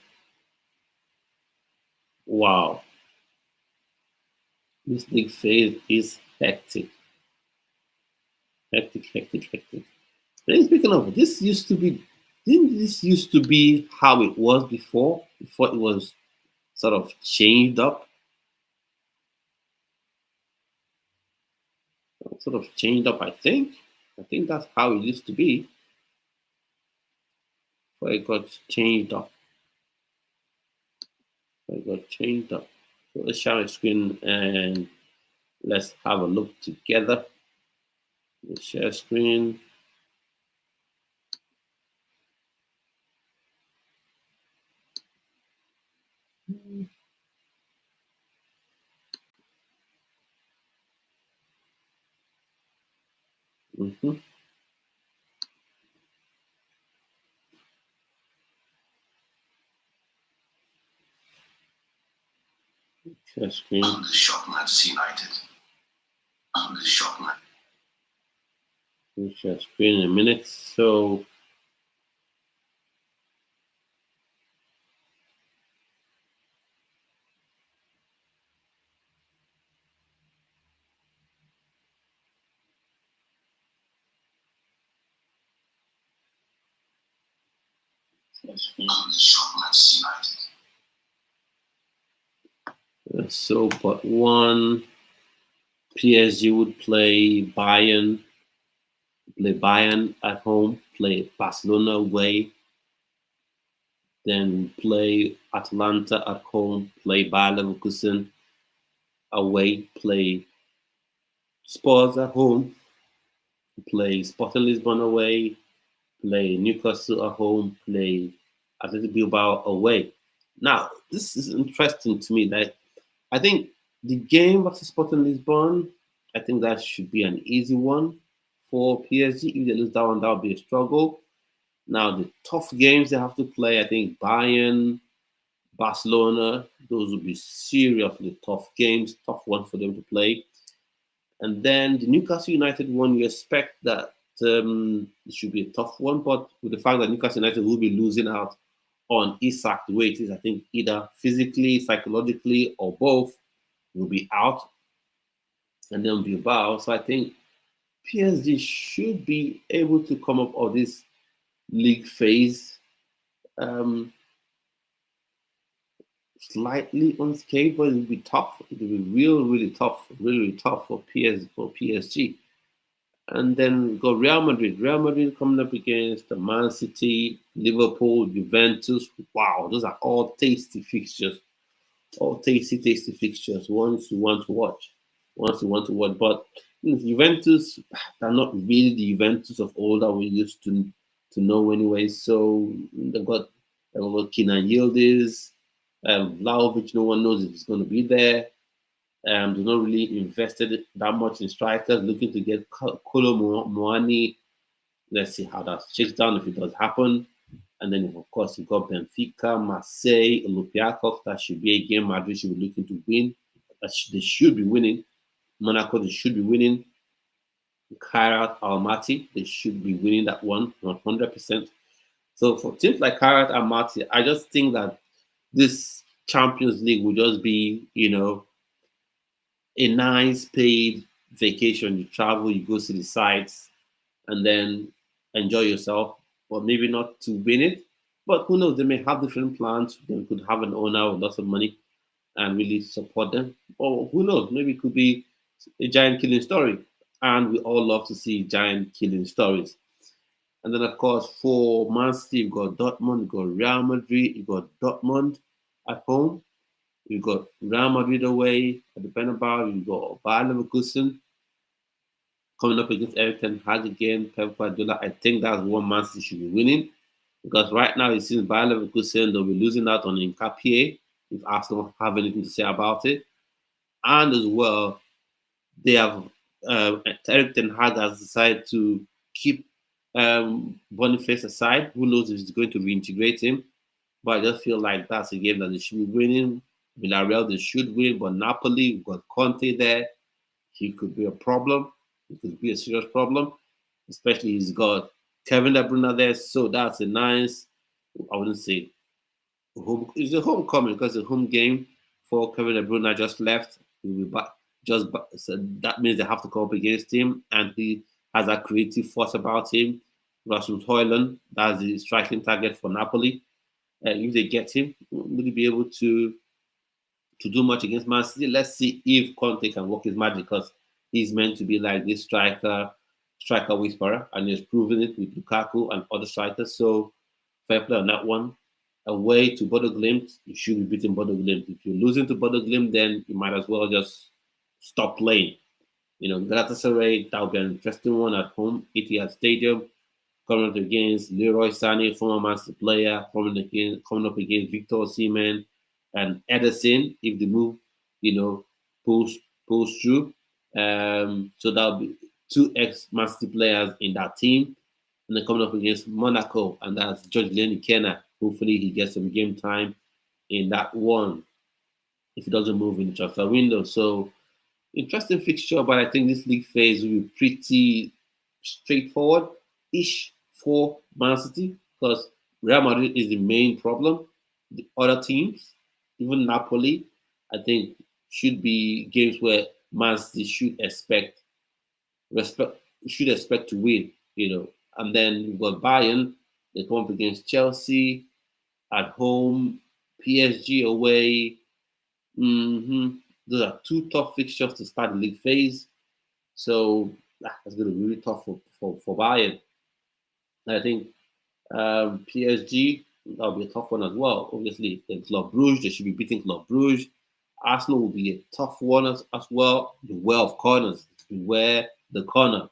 Wow, this league phase is hectic, hectic. Then speaking of, didn't this used to be how it was before? Before it was sort of changed up, I think that's how it used to be. Before it got changed up. So let's share a screen and let's have a look together. Let's share screen. Mm-hmm. Share screen. We'll share screen in a minute. So So, but one PSG would play Bayern at home, play Barcelona away, then play Atalanta at home, play Bayer Leverkusen away, play Spurs at home, play Sporting Lisbon away, play Newcastle at home, play Athletic Bilbao away. Now, this is interesting to me. That I think the game versus Sporting Lisbon, I think that should be an easy one for PSG. If they lose that one, that would be a struggle. Now, the tough games they have to play, I think Bayern, Barcelona, those will be seriously tough games, tough one for them to play. And then the Newcastle United one, you expect that it should be a tough one, but with the fact that Newcastle United will be losing out on Isak the way it is, I think either physically, psychologically, or both will be out. And then Bilbao. So I think PSG should be able to come up of this league phase um, slightly unscathed, but it will be tough. It will be really tough, really tough for PSG. And then we got Real Madrid. Real Madrid coming up against the Man City, Liverpool, Juventus. Wow, those are all tasty fixtures. All tasty fixtures. Ones you want to watch. Ones you want to watch. But Juventus, they're not really the Juventus of old that we used to know anyway. So they've got Kenan Yildiz, Vlahovic. No one knows if he's going to be there. They're not really invested that much in strikers, looking to get Kolo Muani. Let's see how that shakes down if it does happen. And then, of course, you've got Benfica, Marseille, Olympiacos. That should be a game Madrid should be looking to win. They should be winning. Monaco, they should be winning. Kairat Almaty, they should be winning that one, 100%. So for teams like Kairat Almaty, I just think that this Champions League will just be, a nice paid vacation. You travel, you go to the sites, and then enjoy yourself. But maybe not to win it. But who knows? They may have different plans. They could have an owner with lots of money and really support them. Or who knows? Maybe it could be a giant killing story. And we all love to see giant killing stories. And then, of course, for Man City, you've got Dortmund, you've got Real Madrid, you've got Dortmund at home. You've got Real Madrid away at the Bernabeu. You've got Bayer Leverkusen coming up against Eric Ten Hag again, Pep Guardiola. I think that's one Man City should be winning because right now it seems Bayer Leverkusen they'll be losing out on Nkapie if Arsenal have anything to say about it. And as well, they have Eric Ten Hag has decided to keep Boniface aside. Who knows if he's going to reintegrate him? But I just feel like that's a game that they should be winning. Villarreal, they should win, but Napoli, we've got Conte there. He could be a problem. He could be a serious problem, especially he's got Kevin De Bruyne there. So that's a nice, I wouldn't say home. It's a homecoming because it's a home game for Kevin De Bruyne. Just left. He'll be back. So that means they have to come up against him, and he has a creative force about him. Rasmus Højlund, that's the striking target for Napoli. If they get him, will he be able to do much against Man City? Let's see if Conte can work his magic because he's meant to be like this striker whisperer, and he's proven it with Lukaku and other strikers. So fair play on that one. Away to Bodo Glimt, you should be beating Bodo Glimt. If you're losing to Bodo Glimt, then you might as well just stop playing. Galatasaray, that would be an interesting one at home, Etihad Stadium. Coming up against Leroy Sané, former Man City player, coming up against Victor Osimhen and Ederson if the move, pulls through. So that'll be two ex-Man City players in that team. And then coming up against Monaco, and that's George Kenna. Hopefully he gets some game time in that one if he doesn't move in the transfer window. So interesting fixture, but I think this league phase will be pretty straightforward-ish for Man City because Real Madrid is the main problem. The other teams, even Napoli, I think should be games where Man City should expect to win, And then you've got Bayern, they come up against Chelsea, at home, PSG away. Those are two tough fixtures to start the league phase. So that's going to be really tough for Bayern. I think PSG, that'll be a tough one as well. Obviously, then Club Brugge, they should be beating Club Brugge. Arsenal will be a tough one as well. Beware of corners. Beware the corner.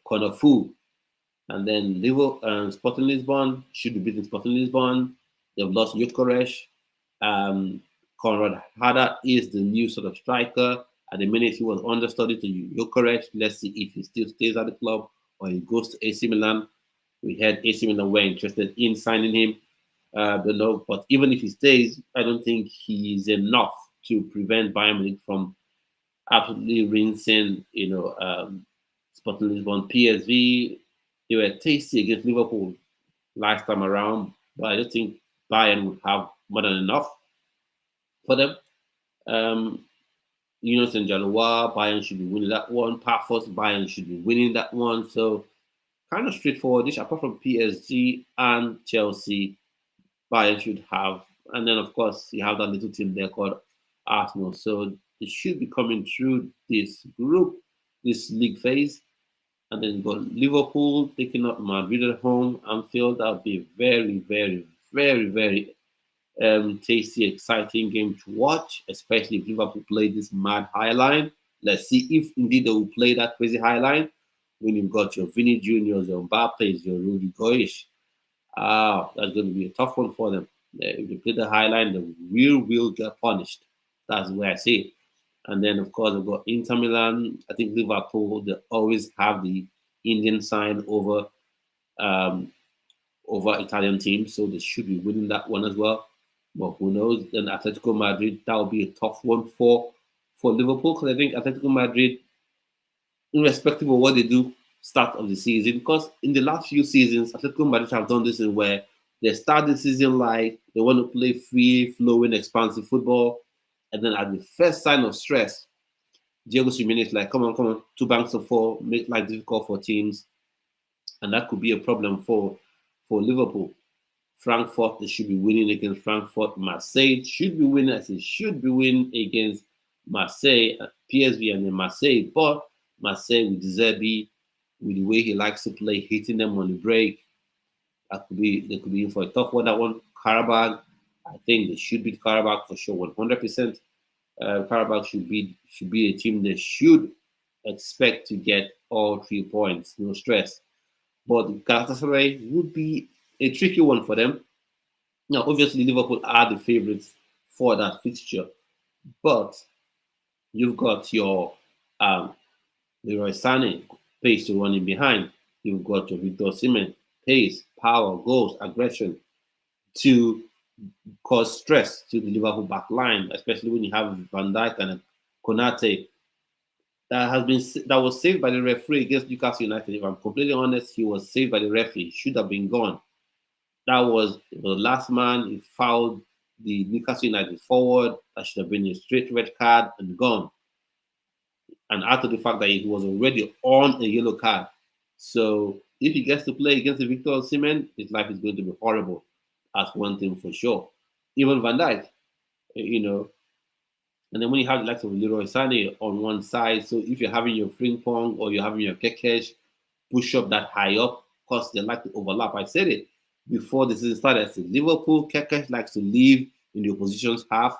Corner fool. And then Liverpool and Sporting Lisbon should be beating Sporting Lisbon. They've lost Gyökeres. Conrad Hada is the new sort of striker. At the minute, he was understudy to Gyökeres. Let's see if he still stays at the club or he goes to AC Milan. We had AC Milan were interested in signing him. But even if he stays, I don't think he's enough to prevent Bayern Munich from absolutely rinsing, Sporting Lisbon. PSV, they were tasty against Liverpool last time around, but I don't think Bayern would have more than enough for them. St. Jaloua, Bayern should be winning that one. Pafos, Bayern should be winning that one. So kind of straightforward. Apart from PSG and Chelsea, Bayern should have. And then, of course, you have that little team there called Arsenal. So they should be coming through this group, this league phase. And then you've got Liverpool taking up Madrid at home. Anfield, that would be a very, very, very, very tasty, exciting game to watch, especially if Liverpool play this mad high line. Let's see if indeed they will play that crazy high line when you've got your Vinny Juniors, your Mbappes, your Rudy Goish. That's going to be a tough one for them. If they play the high line, they will get punished. That's the way I see it. And then, of course, I've got Inter Milan. I think Liverpool, they always have the Indian side over Italian teams, so they should be winning that one as well. But who knows? Then Atletico Madrid, that will be a tough one for Liverpool, because I think Atletico Madrid, irrespective of what they do start of the season, because in the last few seasons, Atletico Madrid have done this in where they start the season like they want to play free, flowing, expansive football, and then at the first sign of stress, Diego Simeone is like, come on, 2 banks of 4, make life difficult for teams, and that could be a problem for Liverpool. Frankfurt, they should be winning against Frankfurt. Marseille should be winning, as it should be winning against Marseille, PSV, and then Marseille. But Marseille with Zerbi, with the way he likes to play, hitting them on the break, they could be in for a tough one. That one, Karabakh, I think they should beat Karabakh for sure, 100%. Karabakh should be a team that should expect to get all 3 points, no stress. But Galatasaray would be a tricky one for them. Now, obviously, Liverpool are the favourites for that fixture, but you've got your Leroy Sané, pace to running behind. You've got your Victor Osimhen, pace, power, goals, aggression to cause stress to the Liverpool back line, especially when you have Van Dijk and Konate. That was saved by the referee against Newcastle United. If I'm completely honest, he was saved by the referee. He should have been gone. That was the last man. He fouled the Newcastle United forward. That should have been a straight red card and gone. And after the fact that he was already on a yellow card. So if he gets to play against the Victor Osimhen, his life is going to be horrible. That's one thing for sure. Even Van Dijk, And then when you have the likes of Leroy Sané on one side, so if you're having your Frimpong or you're having your Kekesh push up that high up, because they like to overlap. I said it before the season started. I said Liverpool, Kekesh likes to leave in the opposition's half.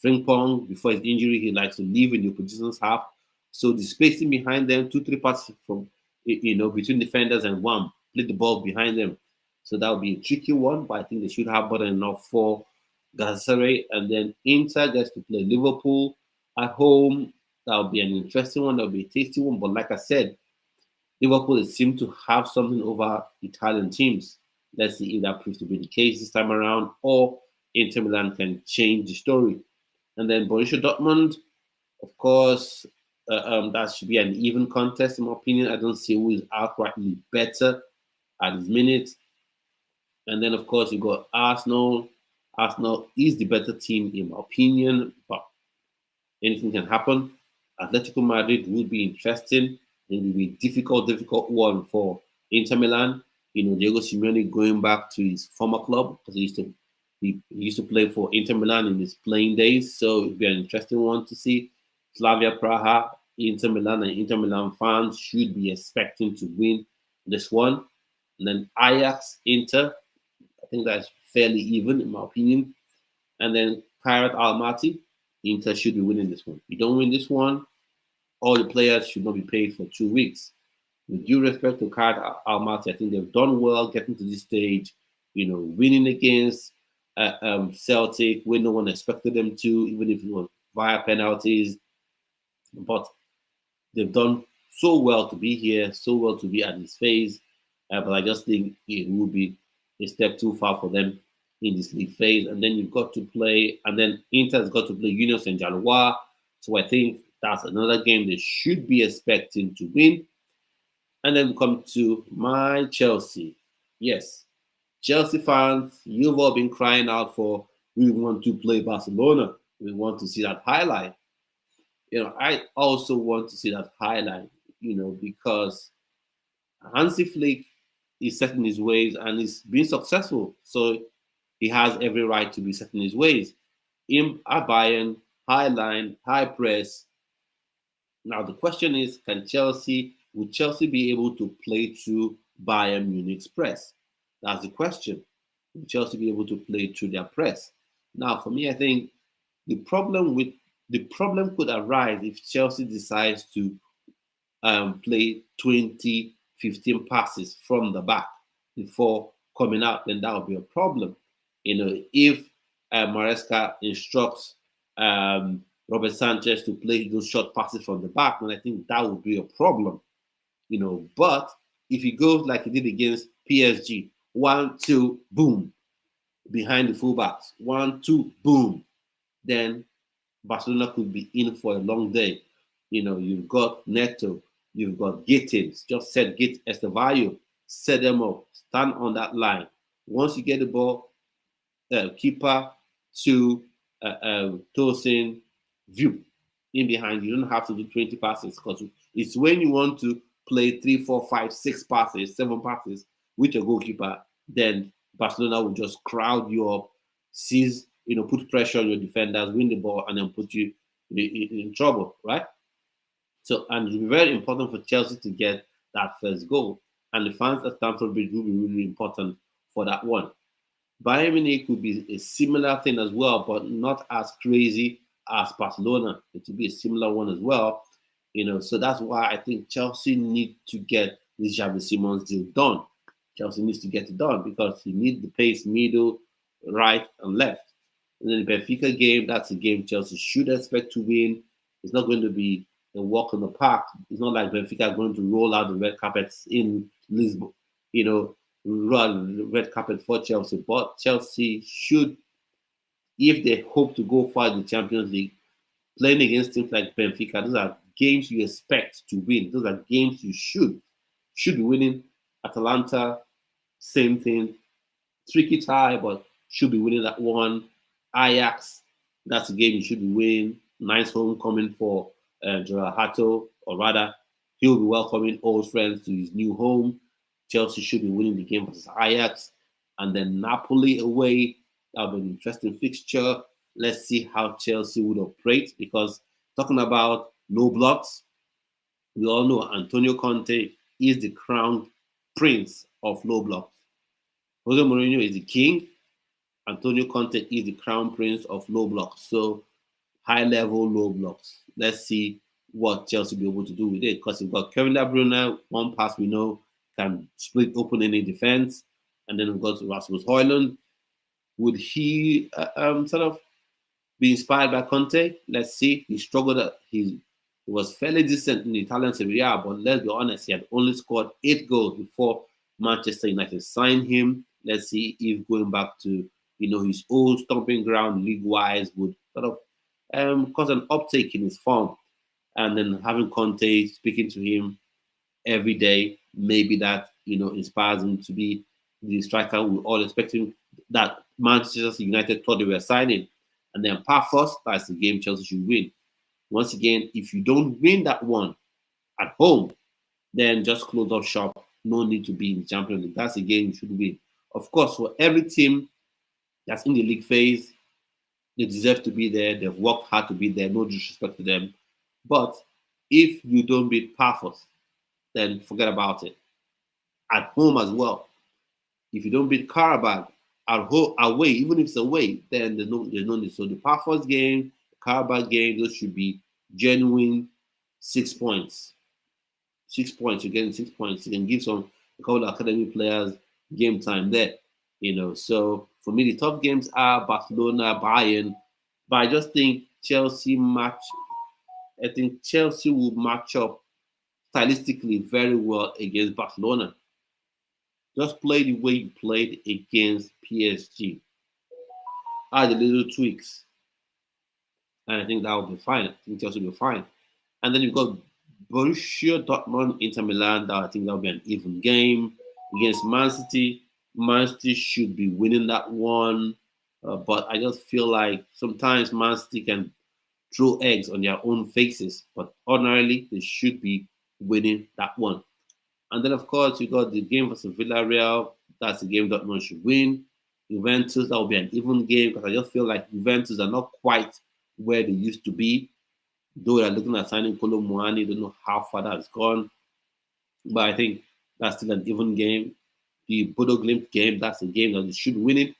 Frimpong, before his injury, he likes to leave in the opposition's half. So the spacing behind them, 2-3 passes from, between defenders and one, play the ball behind them. So that would be a tricky one, but I think they should have more than enough for Galatasaray. And then Inter gets to play Liverpool at home. That would be an interesting one. That would be a tasty one. But like I said, Liverpool seem to have something over Italian teams. Let's see if that proves to be the case this time around, or Inter Milan can change the story. And then Borussia Dortmund, of course, that should be an even contest in my opinion. I don't see who is outrightly better at this minute. And then, of course, you got Arsenal. Arsenal is the better team in my opinion, but anything can happen. Atletico Madrid would be interesting. It will be a difficult one for Inter Milan. Diego Simeone going back to his former club, because he used to He used to play for Inter Milan in his playing days, so it'd be an interesting one to see. Slavia Praha, Inter Milan, and Inter Milan fans should be expecting to win this one. And then Ajax, Inter, I think that's fairly even in my opinion. And then Kairat Almaty, Inter should be winning this one. If you don't win this one, all the players should not be paid for 2 weeks. With due respect to Kairat Almaty, I think they've done well getting to this stage, winning against Celtic when no one expected them to, even if it was via penalties. But they've done so well to be here, so well to be at this phase. But I just think it would be a step too far for them in this league phase. And then you've got to play, and then Inter's got to play Union Saint-Gilloise. So I think that's another game they should be expecting to win. And then we come to my Chelsea. Yes, Chelsea fans, you've all been crying out for, we want to play Barcelona. We want to see that highlight. I also want to see that highlight, because Hansi Flick is set in his ways and is being successful. So he has every right to be set in his ways. Him at Bayern, high line, high press. Now the question is, would Chelsea be able to play through Bayern Munich's press? That's the question. Will Chelsea be able to play through their press? Now, for me, I think the problem could arise if Chelsea decides to play 20, 15 passes from the back before coming out. Then that would be a problem. If Maresca instructs Robert Sanchez to play those short passes from the back, then I think that would be a problem. But if he goes like he did against PSG, 1, 2, boom, behind the fullbacks, 1, 2, boom, then Barcelona could be in for a long day. You've got Neto, you've got Gittins, just set Git Estevallo, set them up, stand on that line. Once you get the ball, keeper to Tosin, view in behind. You don't have to do 20 passes, because it's when you want to play 3, 4, 5, 6 passes, 7 passes with your goalkeeper, then Barcelona will just crowd you up, seize, put pressure on your defenders, win the ball, and then put you in trouble, right? So, and it'll be very important for Chelsea to get that first goal. And the fans at Stamford Bridge will be really important for that one. Bayern Munich could be a similar thing as well, but not as crazy as Barcelona. It will be a similar one as well. So that's why I think Chelsea need to get this Xavi Simons deal done. Chelsea needs to get it done because he needs the pace, middle, right, and left. And then the Benfica game, that's a game Chelsea should expect to win. It's not going to be a walk in the park. It's not like Benfica are going to roll out the red carpets in Lisbon, run the red carpet for Chelsea. But Chelsea should, if they hope to go far in the Champions League, playing against teams like Benfica, those are games you expect to win. Those are games you should be winning. Atalanta, same thing. Tricky tie, but should be winning that one. Ajax, that's a game you should be winning. Nice homecoming for Gerard Hato, or rather, he'll be welcoming old friends to his new home. Chelsea should be winning the game versus Ajax. And then Napoli away, that'll be an interesting fixture. Let's see how Chelsea would operate, because talking about low blocks, we all know Antonio Conte is the crowned prince of low blocks. Jose Mourinho is the king. Antonio Conte is the crown prince of low blocks. So high level low blocks. Let's see what Chelsea will be able to do with it. Because you've got Kevin De Bruyne, one pass we know can split open any defense. And then we've got Rasmus Højlund. Would he sort of be inspired by Conte? Let's see. He struggled. He was fairly decent in the Italian Serie A, but let's be honest, he had only scored 8 goals before Manchester United signed him. Let's see if going back to his old stomping ground league-wise would sort of cause an uptake in his form. And then having Conte speaking to him every day, maybe that inspires him to be the striker we're all expecting that Manchester United thought they were signing. And then par first, that's the game Chelsea should win. Once again, if you don't win that one at home, then just close up shop. No need to be in the Champions League. That's a game you should win. Of course, for every team That's in the league phase. They deserve to be there. They've worked hard to be there. No disrespect to them. But if you don't beat Paphos, then forget about it. At home as well. If you don't beat Karabakh away, even if it's away, then there's no need. So the Paphos game, the Karabakh game, those should be genuine 6 points. 6 points. You're getting 6 points. You can give a couple of academy players game time there. So for me, the tough games are Barcelona, Bayern, but I just think I think Chelsea will match up stylistically very well against Barcelona. Just play the way you played against PSG. Add the little tweaks, and I think that will be fine. I think Chelsea will be fine. And then you've got Borussia Dortmund, Inter Milan. That I think that'll be an even game against Man City. Man City should be winning that one, but I just feel like sometimes Man City can throw eggs on their own faces, but ordinarily they should be winning that one. And then of course you got the game versus Villarreal. That's the game Dortmund should win. Juventus, that will be an even game because I just feel like Juventus are not quite where they used to be. Though they're looking at signing Kolo Muani, don't know how far that's gone. But I think that's still an even game. The Bodo Glimt game, that's a game that they should win it.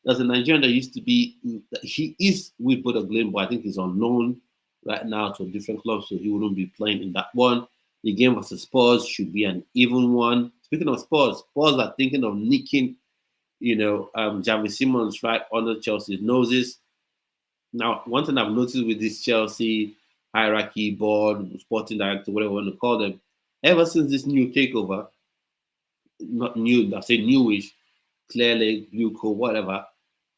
There's a Nigerian that used to be, he is with Bodo Glimt, but I think he's on loan right now to a different club, so he wouldn't be playing in that one. The game versus Spurs should be an even one. Speaking of Spurs are thinking of nicking, Javi Simons right under Chelsea's noses. Now, one thing I've noticed with this Chelsea hierarchy board, sporting director, whatever you want to call them, ever since this new takeover, not new, I say newish, clearly blue coat, whatever,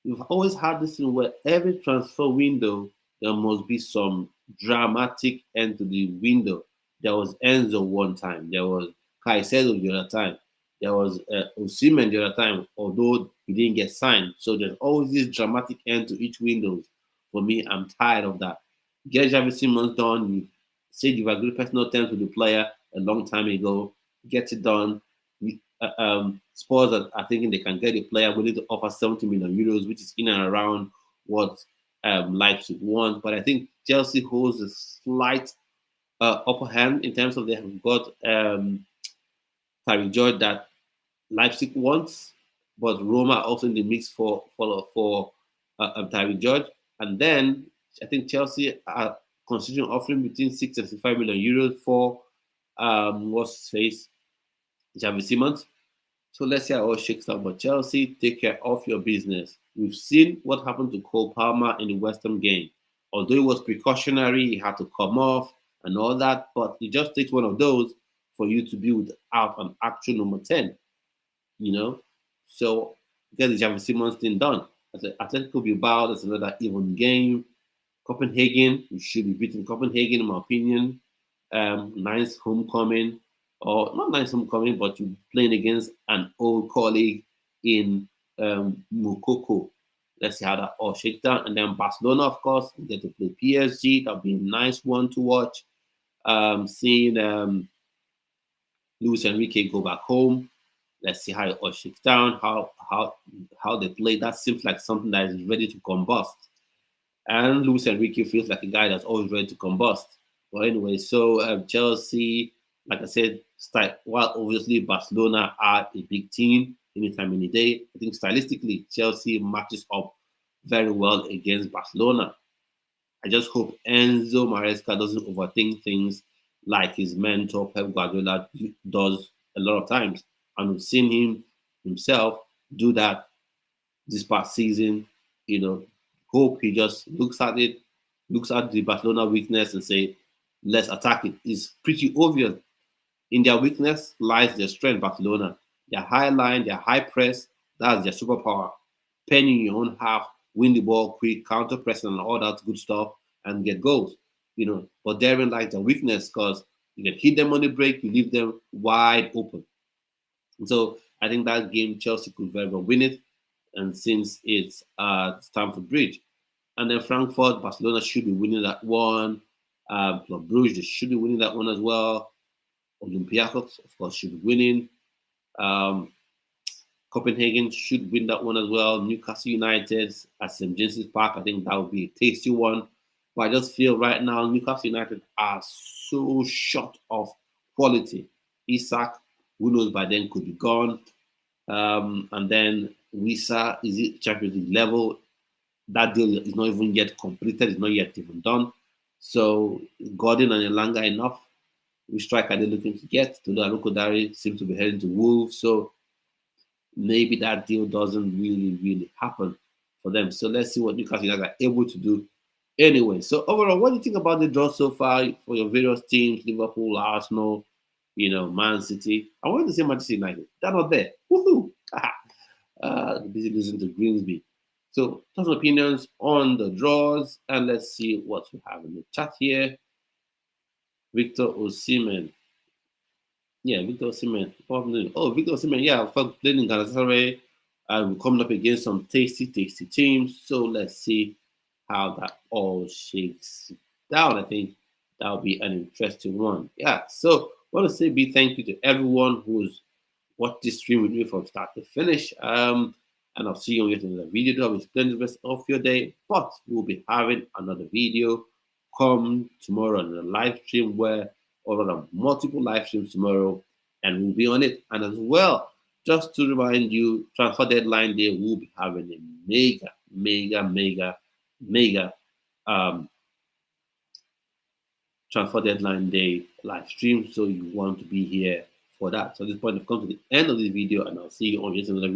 we've always had this thing where every transfer window there must be some dramatic end to the window. There was Enzo one time, there was Caicedo the other time, there was Osimhen the other time, although he didn't get signed. So there's always this dramatic end to each window. For me, I'm tired of that. Get Javi Simons done. You said you've agreed personal terms with the player a long time ago. Get it done. Spurs are thinking they can get a player willing to offer 70 million euros, which is in and around what Leipzig wants. But I think Chelsea holds a slight upper hand in terms of they have got Tariq George that Leipzig wants, but Roma also in the mix for Tariq George. And then I think Chelsea are considering offering between 6 and 65 million euros for what's his face, Javi Simons. So let's see how it all shakes out. But Chelsea, take care of your business. We've seen what happened to Cole Palmer in the West Ham game. Although it was precautionary, he had to come off and all that, but it just takes one of those for you to be without an actual number 10. So get the Javi Simons thing done. Atletico Bilbao, that's another even game. Copenhagen, you should be beating Copenhagen, in my opinion. Nice homecoming, or not nice homecoming, but you're playing against an old colleague in Mukoko. Let's see how that all shakes down. And then Barcelona, of course, you get to play PSG. That'll be a nice one to watch. Seeing Luis Enrique go back home. Let's see how it all shakes down, how they play. That seems like something that is ready to combust. And Luis Enrique feels like a guy that's always ready to combust. But anyway, so Chelsea, like I said, while obviously Barcelona are a big team anytime, any day, I think stylistically Chelsea matches up very well against Barcelona. I just hope Enzo Maresca doesn't overthink things like his mentor Pep Guardiola does a lot of times. And we've seen him himself do that this past season. Hope he just looks at the Barcelona weakness and say, let's attack it. It's pretty obvious. In their weakness lies their strength, Barcelona. Their high line, their high press, that's their superpower. Penning your own half, win the ball quick, counter pressing and all that good stuff, and get goals. But therein lies their weakness because you can hit them on the break, you leave them wide open. And so I think that game Chelsea could very well win it. And since it's Stamford Bridge. And then Frankfurt, Barcelona should be winning that one. Club Brugge, they should be winning that one as well. Olympiacos, of course, should be winning. Copenhagen should win that one as well. Newcastle United at St. James's Park, I think that would be a tasty one. But I just feel right now Newcastle United are so short of quality. Isak, who knows by then, could be gone. And then Wisa is it Champions League level? That deal is not even yet completed, it's not yet even done. So Gordon and Elanga enough. Which striker are they looking to get? Tolu Alukodare seems to be heading to Wolves. So maybe that deal doesn't really happen for them. So let's see what Newcastle United are able to do. Anyway, so overall, what do you think about the draw so far for your various teams, Liverpool, Arsenal, Man City? I wanted to say Manchester United. They're not there. Woohoo! Busy losing to Greensby. So, thoughts and opinions on the draws, and let's see what we have in the chat here. Victor Osimhen. Yeah, Victor Osimhen. Oh, Victor Osimhen. Yeah, of course, playing in Galatasaray. We're coming up against some tasty teams. So let's see how that all shakes down. I think that'll be an interesting one. Yeah. So I want to say big thank you to everyone who's watched this stream with me from start to finish. And I'll see you on yet another video. Do have a splendid rest of your day. But we'll be having another video come tomorrow on a live stream or rather multiple live streams tomorrow, and we'll be on it. And as well, just to remind you, transfer deadline day, we'll be having a mega transfer deadline day live stream. So you want to be here for that. So at this point, I've come to the end of this video, and I'll see you on yet another video.